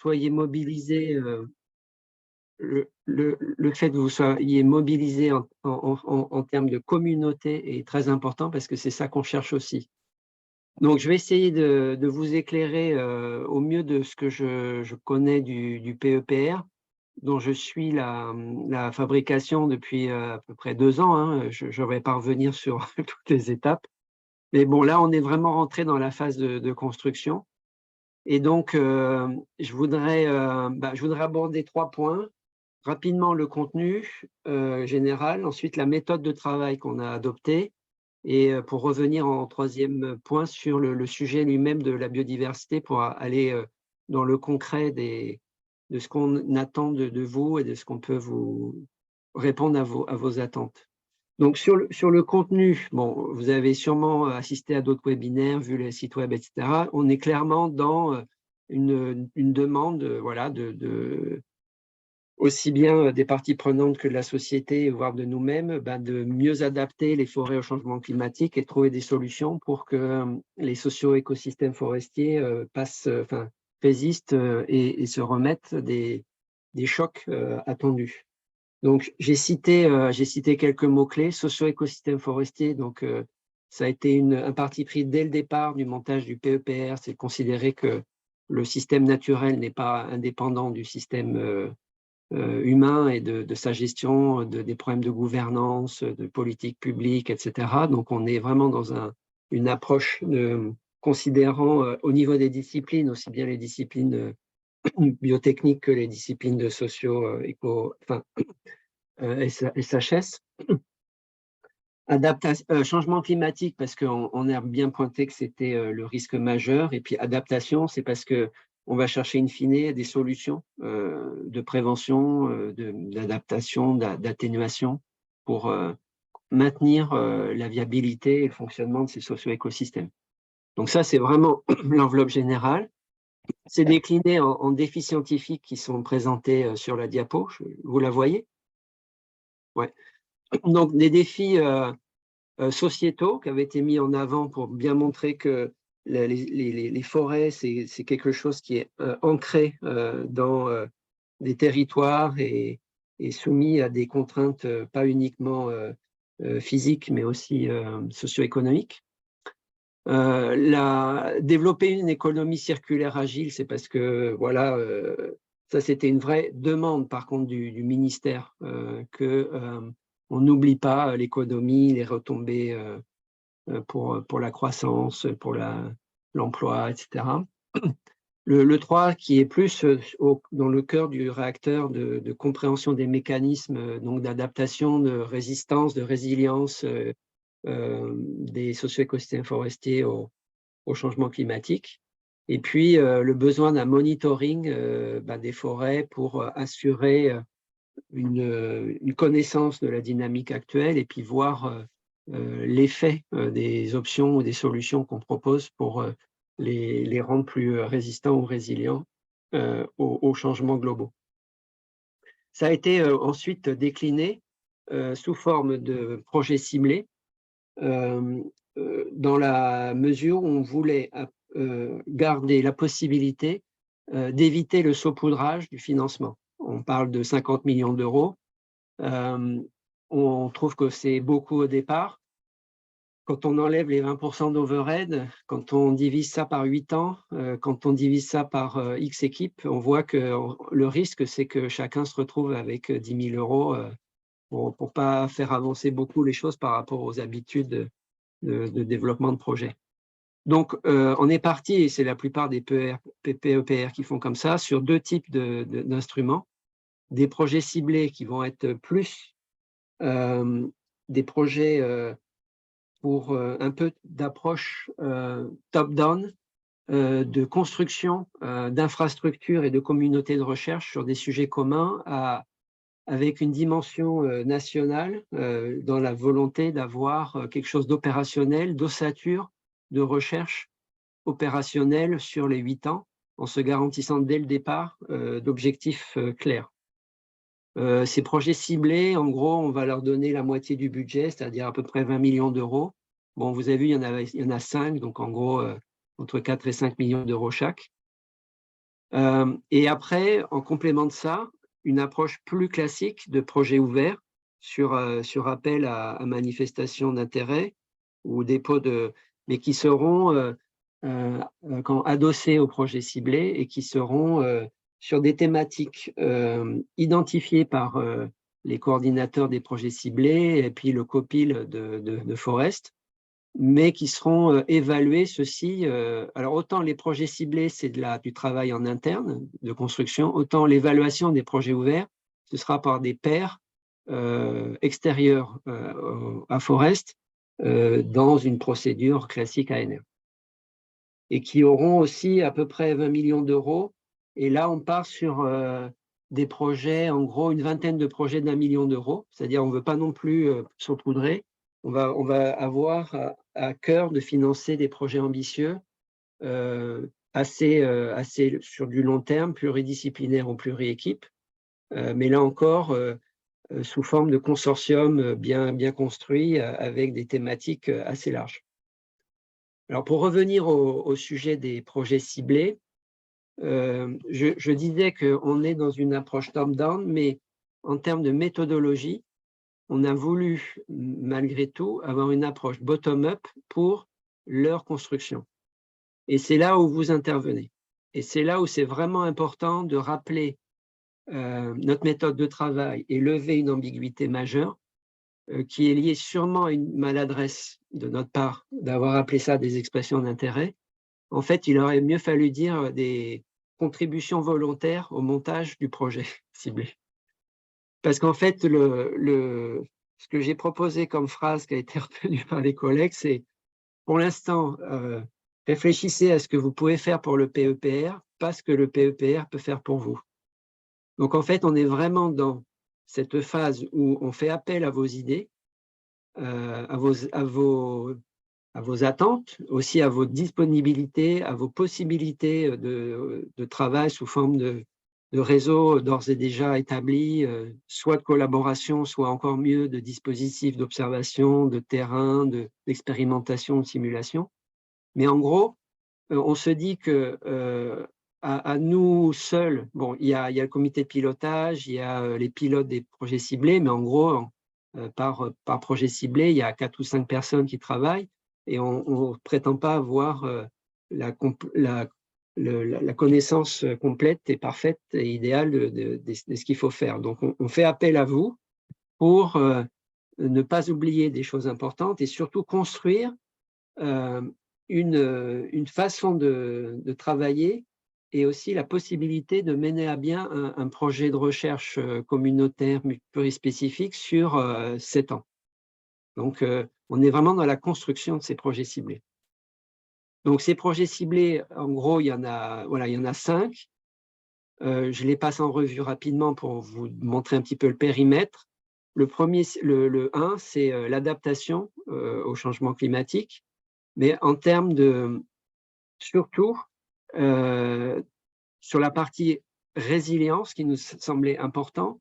soyez mobilisés, le fait que vous soyez mobilisés en termes de communauté est très important parce que c'est ça qu'on cherche aussi. Donc, je vais essayer de vous éclairer au mieux de ce que je connais du PEPR, dont je suis la fabrication depuis à peu près 2 ans, hein. Je ne vais pas revenir sur toutes les étapes. Mais bon, là, on est vraiment rentré dans la phase de construction. Et donc, je voudrais aborder 3 points. Rapidement, le contenu général, ensuite la méthode de travail qu'on a adoptée, et pour revenir en troisième point sur le sujet lui-même de la biodiversité, pour aller dans le concret de ce qu'on attend de vous et de ce qu'on peut vous répondre à vos attentes. Donc, sur le contenu, bon, vous avez sûrement assisté à d'autres webinaires, vu les sites web, etc. On est clairement dans une demande, voilà, aussi bien des parties prenantes que de la société, voire de nous-mêmes, de mieux adapter les forêts au changement climatique et trouver des solutions pour que les socio-écosystèmes forestiers résistent et se remettent des chocs attendus. Donc, j'ai cité quelques mots-clés. Socio-écosystème forestier, donc ça a été un parti pris dès le départ du montage du PEPR, c'est de considérer que le système naturel n'est pas indépendant du système humain et de sa gestion, des problèmes de gouvernance, de politique publique, etc. Donc, on est vraiment dans une approche considérant au niveau des disciplines, aussi bien les disciplines biotechniques que les disciplines de SHS. Changement climatique, parce qu'on a bien pointé que c'était le risque majeur. Et puis adaptation, c'est parce qu'on va chercher in fine des solutions de prévention, d'adaptation, d'atténuation pour maintenir la viabilité et le fonctionnement de ces socio-écosystèmes. Donc ça, c'est vraiment l'enveloppe générale. C'est décliné en défis scientifiques qui sont présentés sur la diapo. Vous la voyez? Ouais. Donc, des défis sociétaux qui avaient été mis en avant pour bien montrer que les forêts, c'est quelque chose qui est ancré dans des territoires et soumis à des contraintes pas uniquement physiques, mais aussi socio-économiques. Développer une économie circulaire agile, c'est parce que, voilà, ça c'était une vraie demande par contre du ministère, on n'oublie pas l'économie, les retombées pour la croissance, pour l'emploi, etc. Le 3, qui est plus dans le cœur du réacteur de compréhension des mécanismes donc d'adaptation, de résistance, de résilience des socio-écosystèmes forestiers au changement climatique. Et puis, le besoin d'un monitoring des forêts pour assurer une connaissance de la dynamique actuelle et puis voir l'effet des options ou des solutions qu'on propose pour les rendre plus résistants ou résilients aux changements globaux. Ça a été ensuite décliné sous forme de projets ciblés dans la mesure où on voulait garder la possibilité d'éviter le saupoudrage du financement. On parle de 50 millions d'euros. On trouve que c'est beaucoup au départ. Quand on enlève les 20% d'overhead, quand on divise ça par 8 ans, quand on divise ça par X équipes, on voit que le risque, c'est que chacun se retrouve avec 10 000 euros pour ne pas faire avancer beaucoup les choses par rapport aux habitudes de développement de projet. Donc, on est parti, et c'est la plupart des PEPR qui font comme ça, sur 2 types d'instruments. Des projets ciblés qui vont être plus des projets pour un peu d'approche top-down, de construction d'infrastructures et de communautés de recherche sur des sujets communs avec une dimension nationale dans la volonté d'avoir quelque chose d'opérationnel, d'ossature, de recherche opérationnelle sur les 8 ans, en se garantissant dès le départ d'objectifs clairs. Ces projets ciblés, en gros, on va leur donner la moitié du budget, c'est-à-dire à peu près 20 millions d'euros. Bon, vous avez vu, il y en a 5, donc en gros, entre 4 et 5 millions d'euros chaque. Et après, en complément de ça, une approche plus classique de projet ouvert sur appel à manifestation d'intérêt ou dépôt mais qui seront adossés au projet ciblé et qui seront sur des thématiques identifiées par les coordinateurs des projets ciblés et puis le copil de Forest, mais qui seront évalués, ceux-ci. Alors, autant les projets ciblés, c'est du travail en interne, de construction, autant l'évaluation des projets ouverts, ce sera par des pairs extérieurs à Forest dans une procédure classique ANR. Et qui auront aussi à peu près 20 millions d'euros. Et là, on part sur des projets, en gros, une vingtaine de projets d'1 million d'euros. C'est-à-dire, on ne veut pas non plus saupoudrer. On va avoir à cœur de financer des projets ambitieux, assez sur du long terme, pluridisciplinaire ou pluri-équipe, mais là encore, sous forme de consortium bien construit, avec des thématiques assez larges. Alors, pour revenir au sujet des projets ciblés, je disais qu'on est dans une approche top-down, mais en termes de méthodologie, on a voulu, malgré tout, avoir une approche bottom-up pour leur construction. Et c'est là où vous intervenez. Et c'est là où c'est vraiment important de rappeler notre méthode de travail et lever une ambiguïté majeure qui est liée sûrement à une maladresse de notre part d'avoir appelé ça des expressions d'intérêt. En fait, il aurait mieux fallu dire des contributions volontaires au montage du projet ciblé. Parce qu'en fait, ce que j'ai proposé comme phrase qui a été retenue par les collègues, c'est pour l'instant, réfléchissez à ce que vous pouvez faire pour le PEPR, pas ce que le PEPR peut faire pour vous. Donc en fait, on est vraiment dans cette phase où on fait appel à vos idées, à vos attentes, aussi à vos disponibilités, à vos possibilités de travail sous forme de réseau d'ores et déjà établi, soit de collaboration, soit encore mieux de dispositifs d'observation, de terrain, d'expérimentation, de simulation. Mais en gros, on se dit que à nous seuls, bon, il y a le comité de pilotage, il y a les pilotes des projets ciblés, mais en gros, par projet ciblé, il y a 4 ou 5 personnes qui travaillent et on ne prétend pas avoir la connaissance complète et parfaite et idéale de ce qu'il faut faire. Donc, on fait appel à vous pour ne pas oublier des choses importantes et surtout construire une façon de travailler et aussi la possibilité de mener à bien un projet de recherche communautaire plurispécifique sur 7 ans. Donc, on est vraiment dans la construction de ces projets ciblés. Donc, ces projets ciblés, en gros, il y en a 5. Je les passe en revue rapidement pour vous montrer un petit peu le périmètre. Le premier, le 1, c'est l'adaptation au changement climatique, mais en termes surtout sur la partie résilience qui nous semblait important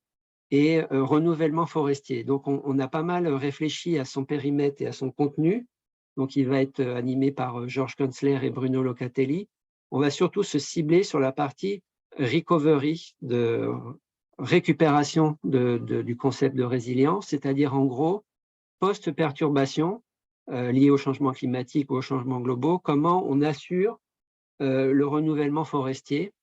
et renouvellement forestier. Donc, on a pas mal réfléchi à son périmètre et à son contenu. Donc, il va être animé par Georges Kunzler et Bruno Locatelli. On va surtout se cibler sur la partie recovery, de récupération du concept de résilience, c'est-à-dire en gros, post-perturbation liée au changement climatique ou aux changements globaux, comment on assure le renouvellement forestier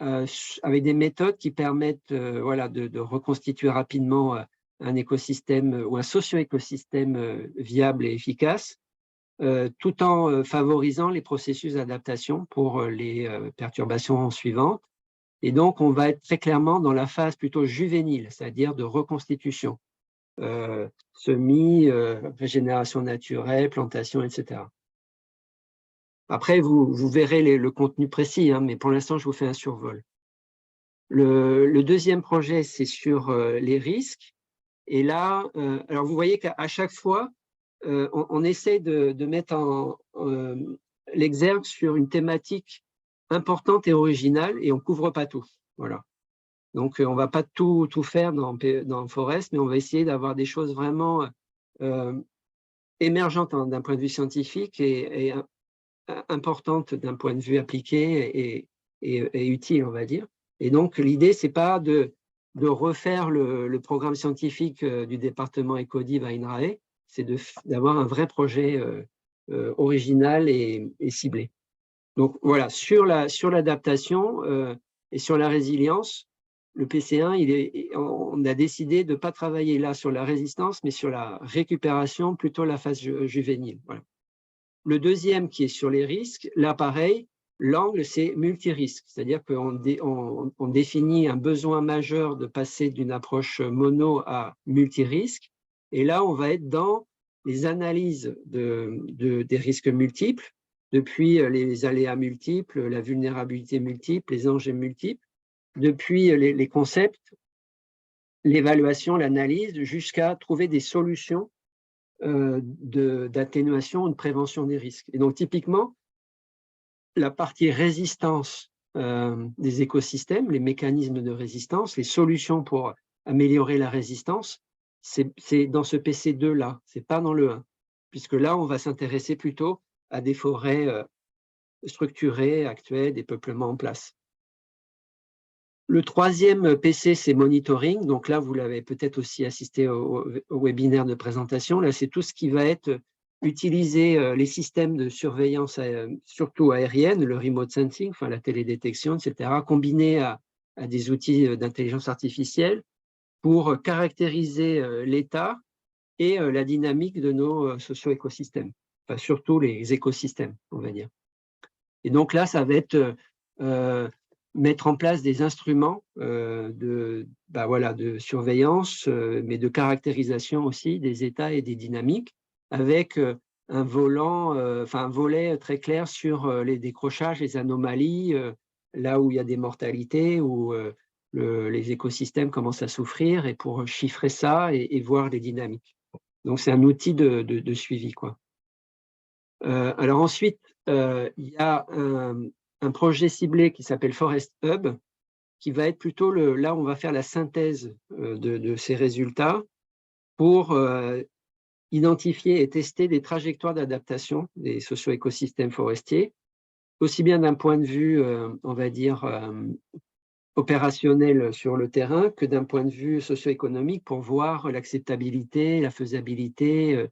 avec des méthodes qui permettent de reconstituer rapidement un écosystème ou un socio-écosystème viable et efficace, tout en favorisant les processus d'adaptation pour les perturbations suivantes. Et donc, on va être très clairement dans la phase plutôt juvénile, c'est-à-dire de reconstitution, semis, régénération naturelle, plantation, etc. Après, vous verrez le contenu précis, hein, mais pour l'instant, je vous fais un survol. Le deuxième projet, c'est sur les risques. Et là, alors vous voyez qu'à chaque fois, on essaie de mettre l'exergue sur une thématique importante et originale et on ne couvre pas tout. Voilà. Donc, on ne va pas tout faire dans Forest, mais on va essayer d'avoir des choses vraiment émergentes d'un point de vue scientifique et importantes d'un point de vue appliqué est utile, on va dire. Et donc, l'idée, ce n'est pas de refaire le programme scientifique du département Ecodiv à INRAE, c'est d'avoir un vrai projet original et ciblé. Donc voilà, sur l'adaptation et sur la résilience, le PC1, on a décidé de ne pas travailler là sur la résistance, mais sur la récupération, plutôt la phase juvénile. Voilà. Le deuxième qui est sur les risques, là pareil, l'angle c'est multirisque, c'est-à-dire qu'on définit un besoin majeur de passer d'une approche mono à multirisque, et là on va être dans les analyses des risques multiples, depuis les aléas multiples, la vulnérabilité multiple, les enjeux multiples, depuis les concepts, l'évaluation, l'analyse, jusqu'à trouver des solutions d'atténuation ou de prévention des risques. Et donc, typiquement, la partie résistance des écosystèmes, les mécanismes de résistance, les solutions pour améliorer la résistance, c'est dans ce PC2-là, ce n'est pas dans le 1, puisque là, on va s'intéresser plutôt à des forêts structurées, actuelles, des peuplements en place. Le troisième PC, c'est monitoring. Donc là, vous l'avez peut-être aussi assisté au webinaire de présentation. Là, c'est tout ce qui va être utiliser les systèmes de surveillance, surtout aérienne, le remote sensing, enfin la télédétection, etc., combiné à des outils d'intelligence artificielle pour caractériser l'état et la dynamique de nos socio-écosystèmes, enfin, surtout les écosystèmes, on va dire. Et donc là, ça va être mettre en place des instruments de surveillance, mais de caractérisation aussi des états et des dynamiques, avec un volet très clair sur les décrochages, les anomalies, là où il y a des mortalités, où les écosystèmes commencent à souffrir, et pour chiffrer ça et voir les dynamiques. Donc, c'est un outil de suivi, quoi. Alors ensuite, il y a un projet ciblé qui s'appelle Forest Hub, qui va être plutôt là où on va faire la synthèse de ces résultats pour identifier et tester des trajectoires d'adaptation des socio-écosystèmes forestiers, aussi bien d'un point de vue, on va dire, opérationnel sur le terrain que d'un point de vue socio-économique pour voir l'acceptabilité, la faisabilité,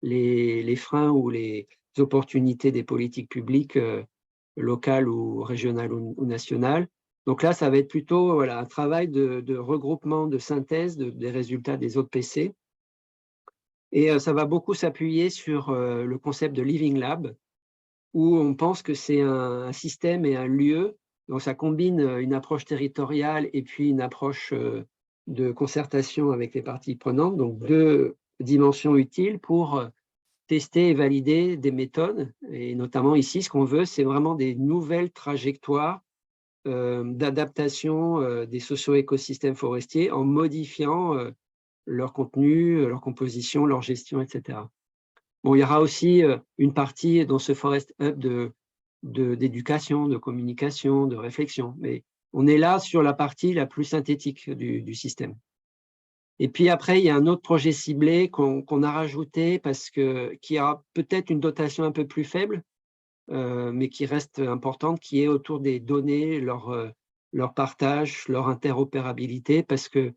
les freins ou les opportunités des politiques publiques locales ou régionales ou nationales. Donc là, ça va être plutôt un travail de regroupement, de synthèse des résultats des autres PC. Et ça va beaucoup s'appuyer sur le concept de Living Lab, où on pense que c'est un système et un lieu. Donc ça combine une approche territoriale et puis une approche de concertation avec les parties prenantes, donc deux dimensions utiles pour tester et valider des méthodes. Et notamment ici, ce qu'on veut, c'est vraiment des nouvelles trajectoires d'adaptation des socio-écosystèmes forestiers en modifiant leur contenu, leur composition, leur gestion, etc. Bon, il y aura aussi une partie dans ce Forest Hub d'éducation, de communication, de réflexion, mais on est là sur la partie la plus synthétique du système. Et puis après, il y a un autre projet ciblé qu'on a rajouté qui a peut-être une dotation un peu plus faible, mais qui reste importante, qui est autour des données, leur partage, leur interopérabilité, parce que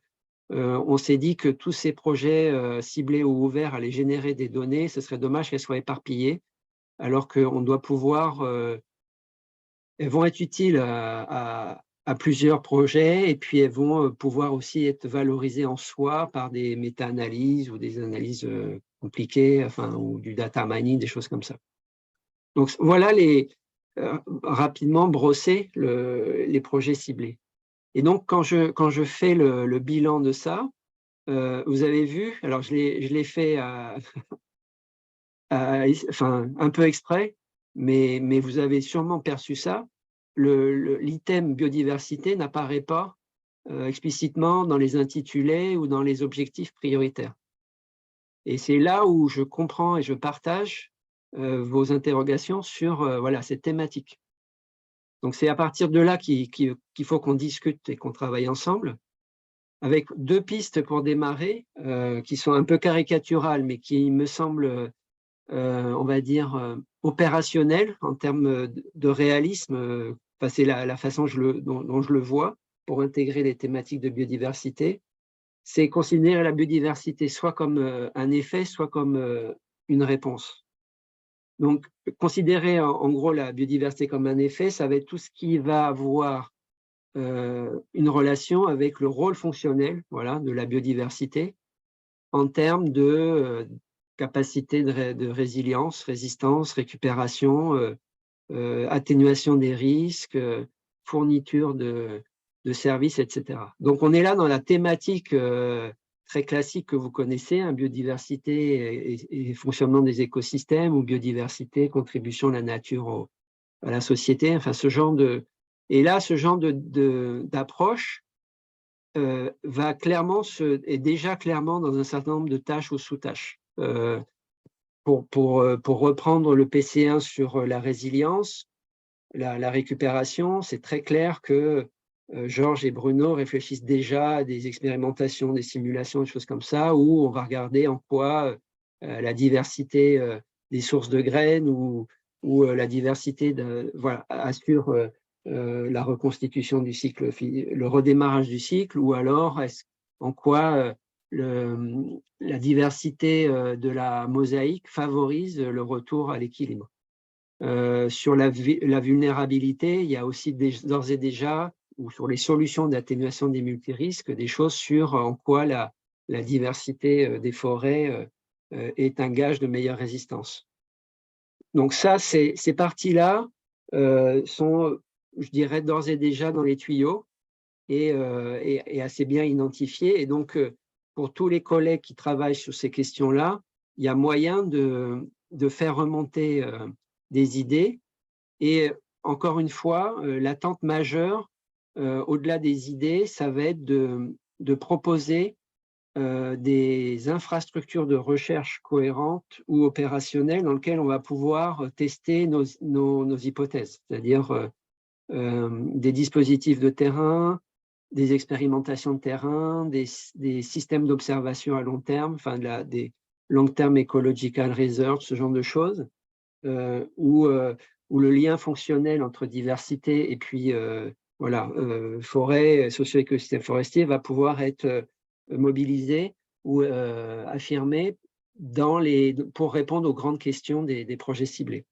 on s'est dit que tous ces projets ciblés ou ouverts allaient générer des données, ce serait dommage qu'elles soient éparpillées, alors qu'on doit pouvoir, elles vont être utiles à plusieurs projets, et puis elles vont pouvoir aussi être valorisées en soi par des méta-analyses ou des analyses compliquées, ou du data mining, des choses comme ça. Donc voilà rapidement brosser les projets ciblés. Et donc quand je fais le bilan de ça, vous avez vu, alors je l'ai fait un peu exprès, mais vous avez sûrement perçu ça, l'item biodiversité n'apparaît pas explicitement dans les intitulés ou dans les objectifs prioritaires. Et c'est là où je comprends et je partage vos interrogations sur cette thématique. Donc c'est à partir de là qu'il faut qu'on discute et qu'on travaille ensemble, avec deux pistes pour démarrer, qui sont un peu caricaturales, mais qui me semblent, on va dire, opérationnelles en termes de réalisme enfin, c'est la façon dont je le vois pour intégrer les thématiques de biodiversité, c'est considérer la biodiversité soit comme un effet, soit comme une réponse. Donc, considérer en gros la biodiversité comme un effet, ça va être tout ce qui va avoir une relation avec le rôle fonctionnel, voilà, de la biodiversité en termes de capacité de résilience, résistance, récupération, atténuation des risques, fourniture de services, etc. Donc, on est là dans la thématique très classique que vous connaissez, hein, biodiversité et fonctionnement des écosystèmes, ou biodiversité, contribution de la nature à la société, enfin ce genre de… Et là, ce genre d'approche va clairement est déjà clairement dans un certain nombre de tâches ou sous-tâches. Pour reprendre le PC1 sur la résilience, la récupération, c'est très clair que Georges et Bruno réfléchissent déjà à des expérimentations, des simulations, des choses comme ça, où on va regarder en quoi la diversité des sources de graines ou la diversité voilà, assure la reconstitution du cycle, le redémarrage du cycle, ou alors en quoi la diversité de la mosaïque favorise le retour à l'équilibre. Sur la vulnérabilité, il y a aussi d'ores et déjà, ou sur les solutions d'atténuation des multirisques, des choses sur en quoi la diversité des forêts est un gage de meilleure résistance. Donc ça, ces parties-là sont, je dirais, d'ores et déjà dans les tuyaux et assez bien identifiées. Et donc, pour tous les collègues qui travaillent sur ces questions-là, il y a moyen de faire remonter des idées. Et encore une fois, l'attente majeure, au-delà des idées, ça va être de proposer des infrastructures de recherche cohérentes ou opérationnelles dans lesquelles on va pouvoir tester nos hypothèses, c'est-à-dire des dispositifs de terrain, des expérimentations de terrain, des systèmes d'observation à long terme, enfin des long-term ecological research, ce genre de choses, où le lien fonctionnel entre diversité et puis voilà, forêt, socio-écosystème forestier va pouvoir être mobilisé ou affirmé pour répondre aux grandes questions des projets ciblés.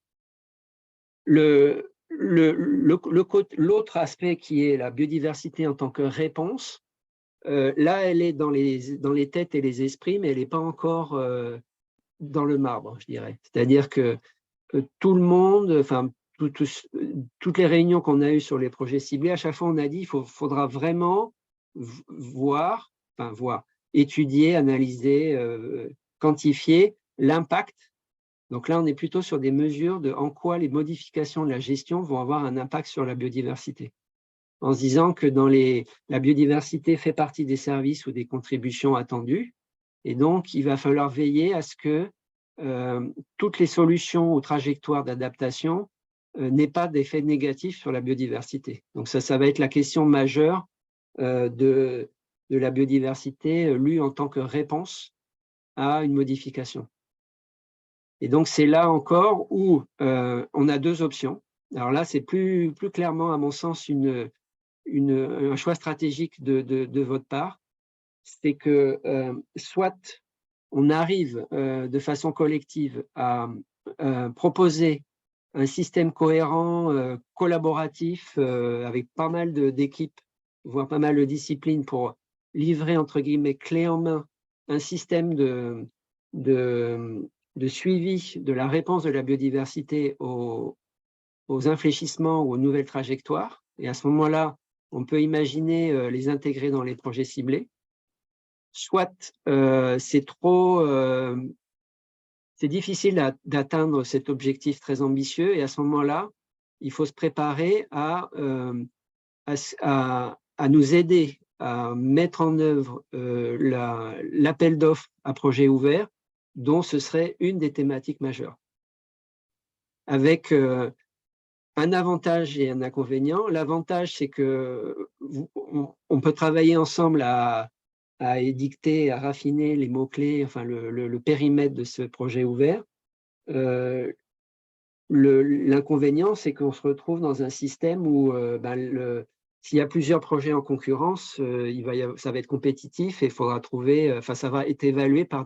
L'autre aspect qui est la biodiversité en tant que réponse, là, elle est dans les têtes et les esprits, mais elle n'est pas encore dans le marbre, je dirais. C'est-à-dire que tout le monde, enfin, toutes les réunions qu'on a eues sur les projets ciblés, à chaque fois, on a dit qu'il faudra vraiment étudier, analyser, quantifier l'impact. Donc là, on est plutôt sur des mesures de en quoi les modifications de la gestion vont avoir un impact sur la biodiversité. En se disant que la biodiversité fait partie des services ou des contributions attendues. Et donc, il va falloir veiller à ce que toutes les solutions ou trajectoires d'adaptation n'aient pas d'effet négatif sur la biodiversité. Donc ça va être la question majeure de la biodiversité lue en tant que réponse à une modification. Et donc, c'est là encore où on a deux options. Alors là, c'est plus clairement, à mon sens, un choix stratégique de votre part. C'est que soit on arrive de façon collective à proposer un système cohérent, collaboratif, avec pas mal d'équipes, voire pas mal de disciplines, pour livrer, entre guillemets, clé en main, un système de suivi de la réponse de la biodiversité aux infléchissements ou aux nouvelles trajectoires. Et à ce moment-là, on peut imaginer les intégrer dans les projets ciblés. Soit c'est difficile d'atteindre cet objectif très ambitieux, et à ce moment-là, il faut se préparer à nous aider à mettre en œuvre l'appel d'offres à projet ouvert, dont ce serait une des thématiques majeures. Avec un avantage et un inconvénient. L'avantage, c'est que on peut travailler ensemble à édicter, à raffiner les mots-clés, enfin le périmètre de ce projet ouvert. L'inconvénient, c'est qu'on se retrouve dans un système où s'il y a plusieurs projets en concurrence, ça va être compétitif et il faudra trouver, ça va être évalué par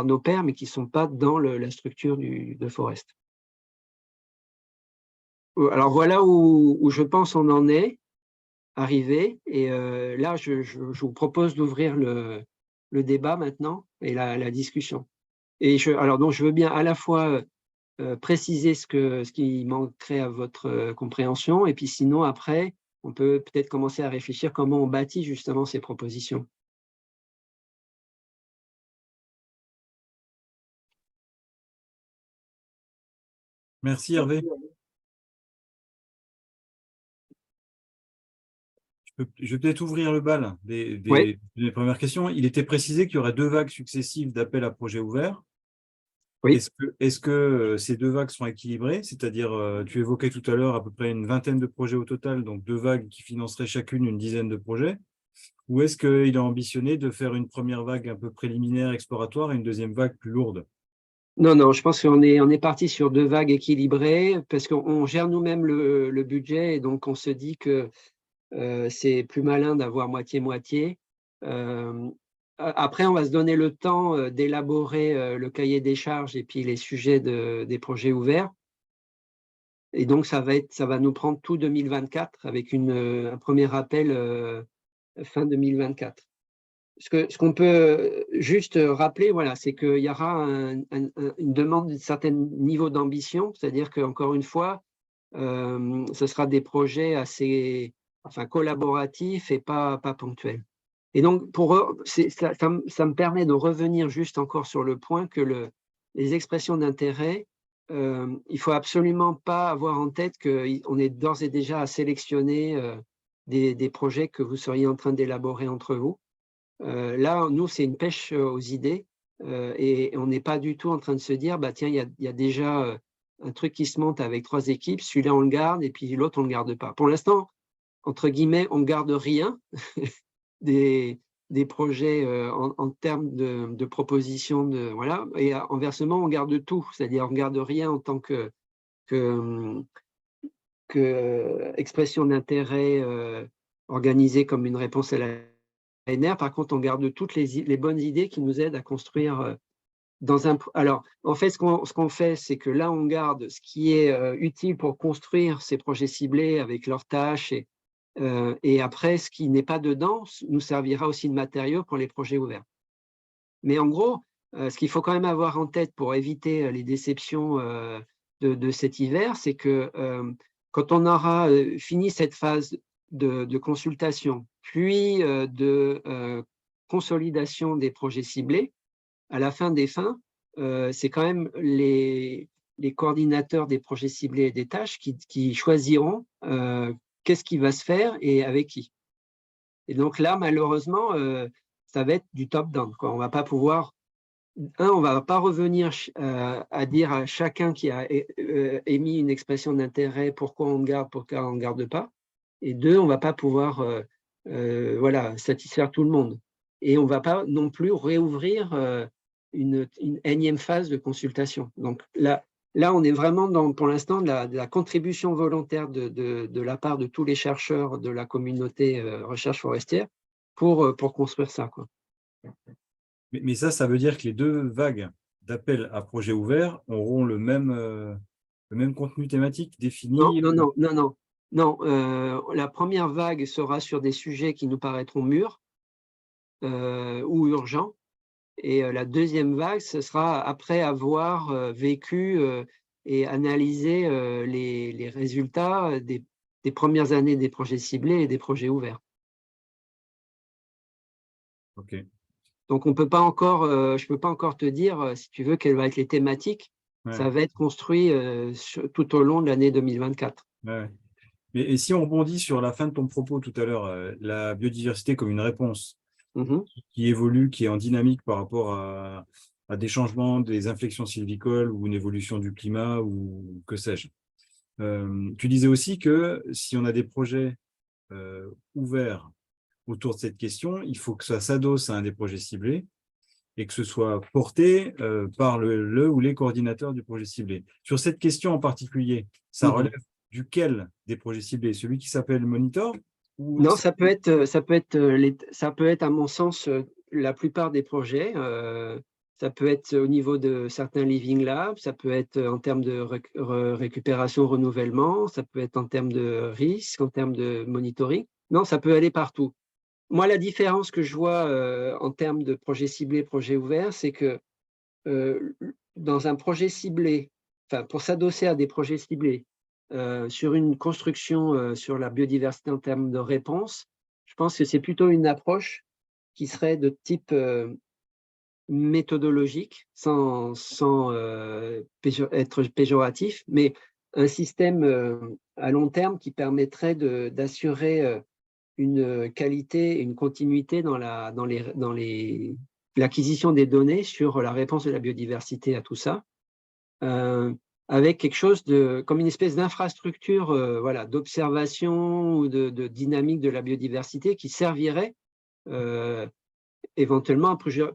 nos pairs, mais qui ne sont pas dans la structure de Forest. Alors voilà où je pense on en est arrivé. Et là, je vous propose d'ouvrir le débat maintenant et la discussion. Et alors, donc, je veux bien à la fois préciser ce qui manquerait à votre compréhension, et puis sinon, après, on peut peut-être commencer à réfléchir comment on bâtit justement ces propositions. Merci Hervé. Je vais peut-être ouvrir le bal Ouais. des premières questions. Il était précisé qu'il y aurait 2 vagues successives d'appels à projets ouverts. Oui. Est-ce que ces 2 vagues sont équilibrées? C'est-à-dire, tu évoquais tout à l'heure à peu près une vingtaine de projets au total, donc 2 vagues qui financeraient chacune une dizaine de projets. Ou est-ce qu'il a ambitionné de faire une première vague un peu préliminaire, exploratoire, et une deuxième vague plus lourde? Non, non, je pense qu'on est parti sur 2 vagues équilibrées parce qu'on gère nous-mêmes le budget, et donc on se dit que c'est plus malin d'avoir moitié-moitié. Après, on va se donner le temps d'élaborer le cahier des charges et puis les sujets des projets ouverts. Et donc, ça va nous prendre tout 2024 avec un premier appel fin 2024. Ce qu'on peut juste rappeler, voilà, c'est qu'il y aura une demande d'un certain niveau d'ambition, c'est-à-dire qu'encore une fois, ce sera des projets assez collaboratifs et pas ponctuels. Et donc, ça me permet de revenir juste encore sur le point que les expressions d'intérêt, il ne faut absolument pas avoir en tête qu'on est d'ores et déjà à sélectionner des projets que vous seriez en train d'élaborer entre vous. Là, nous, c'est une pêche aux idées et on n'est pas du tout en train de se dire, bah, tiens, il y a déjà un truc qui se monte avec 3 équipes, celui-là, on le garde et puis l'autre, on ne le garde pas. Pour l'instant, entre guillemets, on ne garde rien des projets en termes de propositions. Voilà. Et inversement, on garde tout, c'est-à-dire on ne garde rien en tant que expression d'intérêt organisée comme une réponse à la l'ANR. Par contre, on garde toutes les bonnes idées qui nous aident à construire dans un. Alors, en fait, ce qu'on fait, c'est que là, on garde ce qui est utile pour construire ces projets ciblés avec leurs tâches. Et après, ce qui n'est pas dedans nous servira aussi de matériau pour les projets ouverts. Mais en gros, ce qu'il faut quand même avoir en tête pour éviter les déceptions de cet hiver, c'est que quand on aura fini cette phase de consultation, puis de consolidation des projets ciblés, à la fin des fins, c'est quand même les coordinateurs des projets ciblés et des tâches qui choisiront qu'est-ce qui va se faire et avec qui. Et donc là, malheureusement, ça va être du top-down. On va pas pouvoir, on va pas revenir à dire à chacun qui a émis une expression d'intérêt pourquoi on garde, pourquoi on ne garde pas. Et 2, on va pas pouvoir voilà, satisfaire tout le monde. Et on va pas non plus réouvrir une énième phase de consultation. Donc là on est vraiment pour l'instant de la contribution volontaire de la part de tous les chercheurs de la communauté recherche forestière pour construire ça, quoi. Mais ça veut dire que les 2 vagues d'appels à projets ouverts auront le même contenu thématique Non, défini. non, non, non, non. Non, la première vague sera sur des sujets qui nous paraîtront mûrs ou urgents. Et la deuxième vague, ce sera après avoir vécu et analysé les résultats des premières années des projets ciblés et des projets ouverts. Ok. Donc, on peut pas encore, je ne peux pas encore te dire, si tu veux, quelles vont être les thématiques. Ouais, Ça va être construit tout au long de l'année 2024. ouais. Et si on rebondit sur la fin de ton propos tout à l'heure, la biodiversité comme une réponse Mhm. qui évolue, qui est en dynamique par rapport à des changements, des inflexions sylvicoles ou une évolution du climat ou que sais-je. Tu disais aussi que si on a des projets ouverts autour de cette question, il faut que ça s'adosse à un des projets ciblés. et que ce soit porté par le ou les coordinateurs du projet ciblé. Sur cette question en particulier, ça relève duquel des projets ciblés? Celui qui s'appelle Monitor ou... Non, ça peut être, à mon sens, la plupart des projets. Ça peut être au niveau de certains Living Labs, ça peut être en termes de récupération, renouvellement, ça peut être en termes de risque, en termes de monitoring. Non, ça peut aller partout. Moi, la différence que je vois en termes de projet ciblé, projet ouvert, c'est que dans un projet ciblé, enfin, pour s'adosser à des projets ciblés, sur une construction sur la biodiversité en termes de réponse, je pense que c'est plutôt une approche qui serait de type méthodologique, sans être péjoratif, mais un système à long terme qui permettrait d'assurer une qualité, une continuité dans l'acquisition des données sur la réponse de la biodiversité à tout ça, avec quelque chose comme une espèce d'infrastructure voilà, d'observation ou de dynamique de la biodiversité qui servirait éventuellement à plusieurs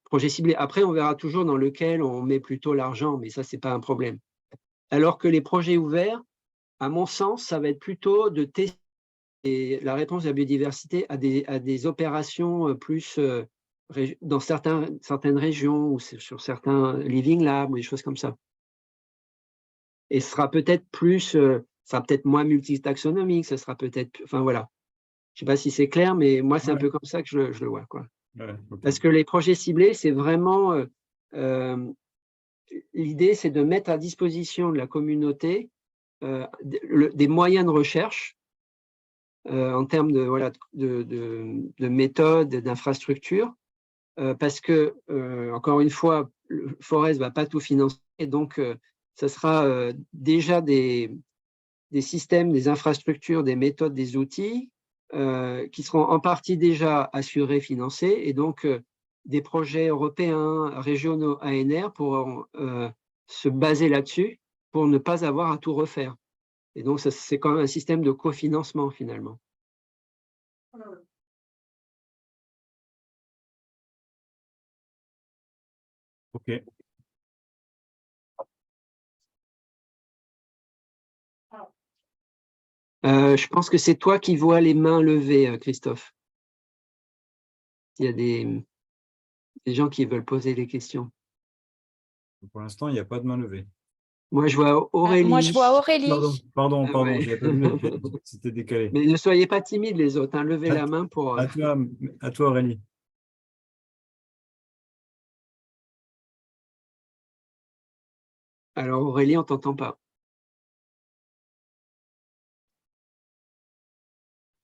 projets ciblés. Après, on verra toujours dans lequel on met plutôt l'argent, mais ça, ce n'est pas un problème. Alors que les projets ouverts, à mon sens, ça va être plutôt de tester la réponse de la biodiversité à des opérations plus dans certaines régions ou sur certains living labs ou des choses comme ça. Et ce sera peut-être moins multitaxonomique, ce sera peut-être, enfin voilà. Je ne sais pas si c'est clair, mais moi, c'est un peu comme ça que je le vois, quoi. Okay. Parce que les projets ciblés, c'est vraiment, l'idée, c'est de mettre à disposition de la communauté des moyens de recherche en termes de méthodes, d'infrastructures, parce que, encore une fois, le Forest ne va pas tout financer, donc ça sera déjà des systèmes, des infrastructures, des méthodes, des outils qui seront en partie déjà assurés, financés, et donc des projets européens, régionaux, ANR pourront se baser là-dessus pour ne pas avoir à tout refaire. Et donc, c'est quand même un système de cofinancement, finalement. OK. Je pense que c'est toi qui vois les mains levées, Christophe. Il y a des gens qui veulent poser des questions. Pour l'instant, il n'y a pas de main levée. Moi, je vois Aurélie. Moi, je vois Aurélie. Pardon, Ouais. je n'avais pas vu, c'était décalé. Mais ne soyez pas timides, les autres, hein, levez la main pour… À toi, Aurélie. Alors, Aurélie, on ne t'entend pas.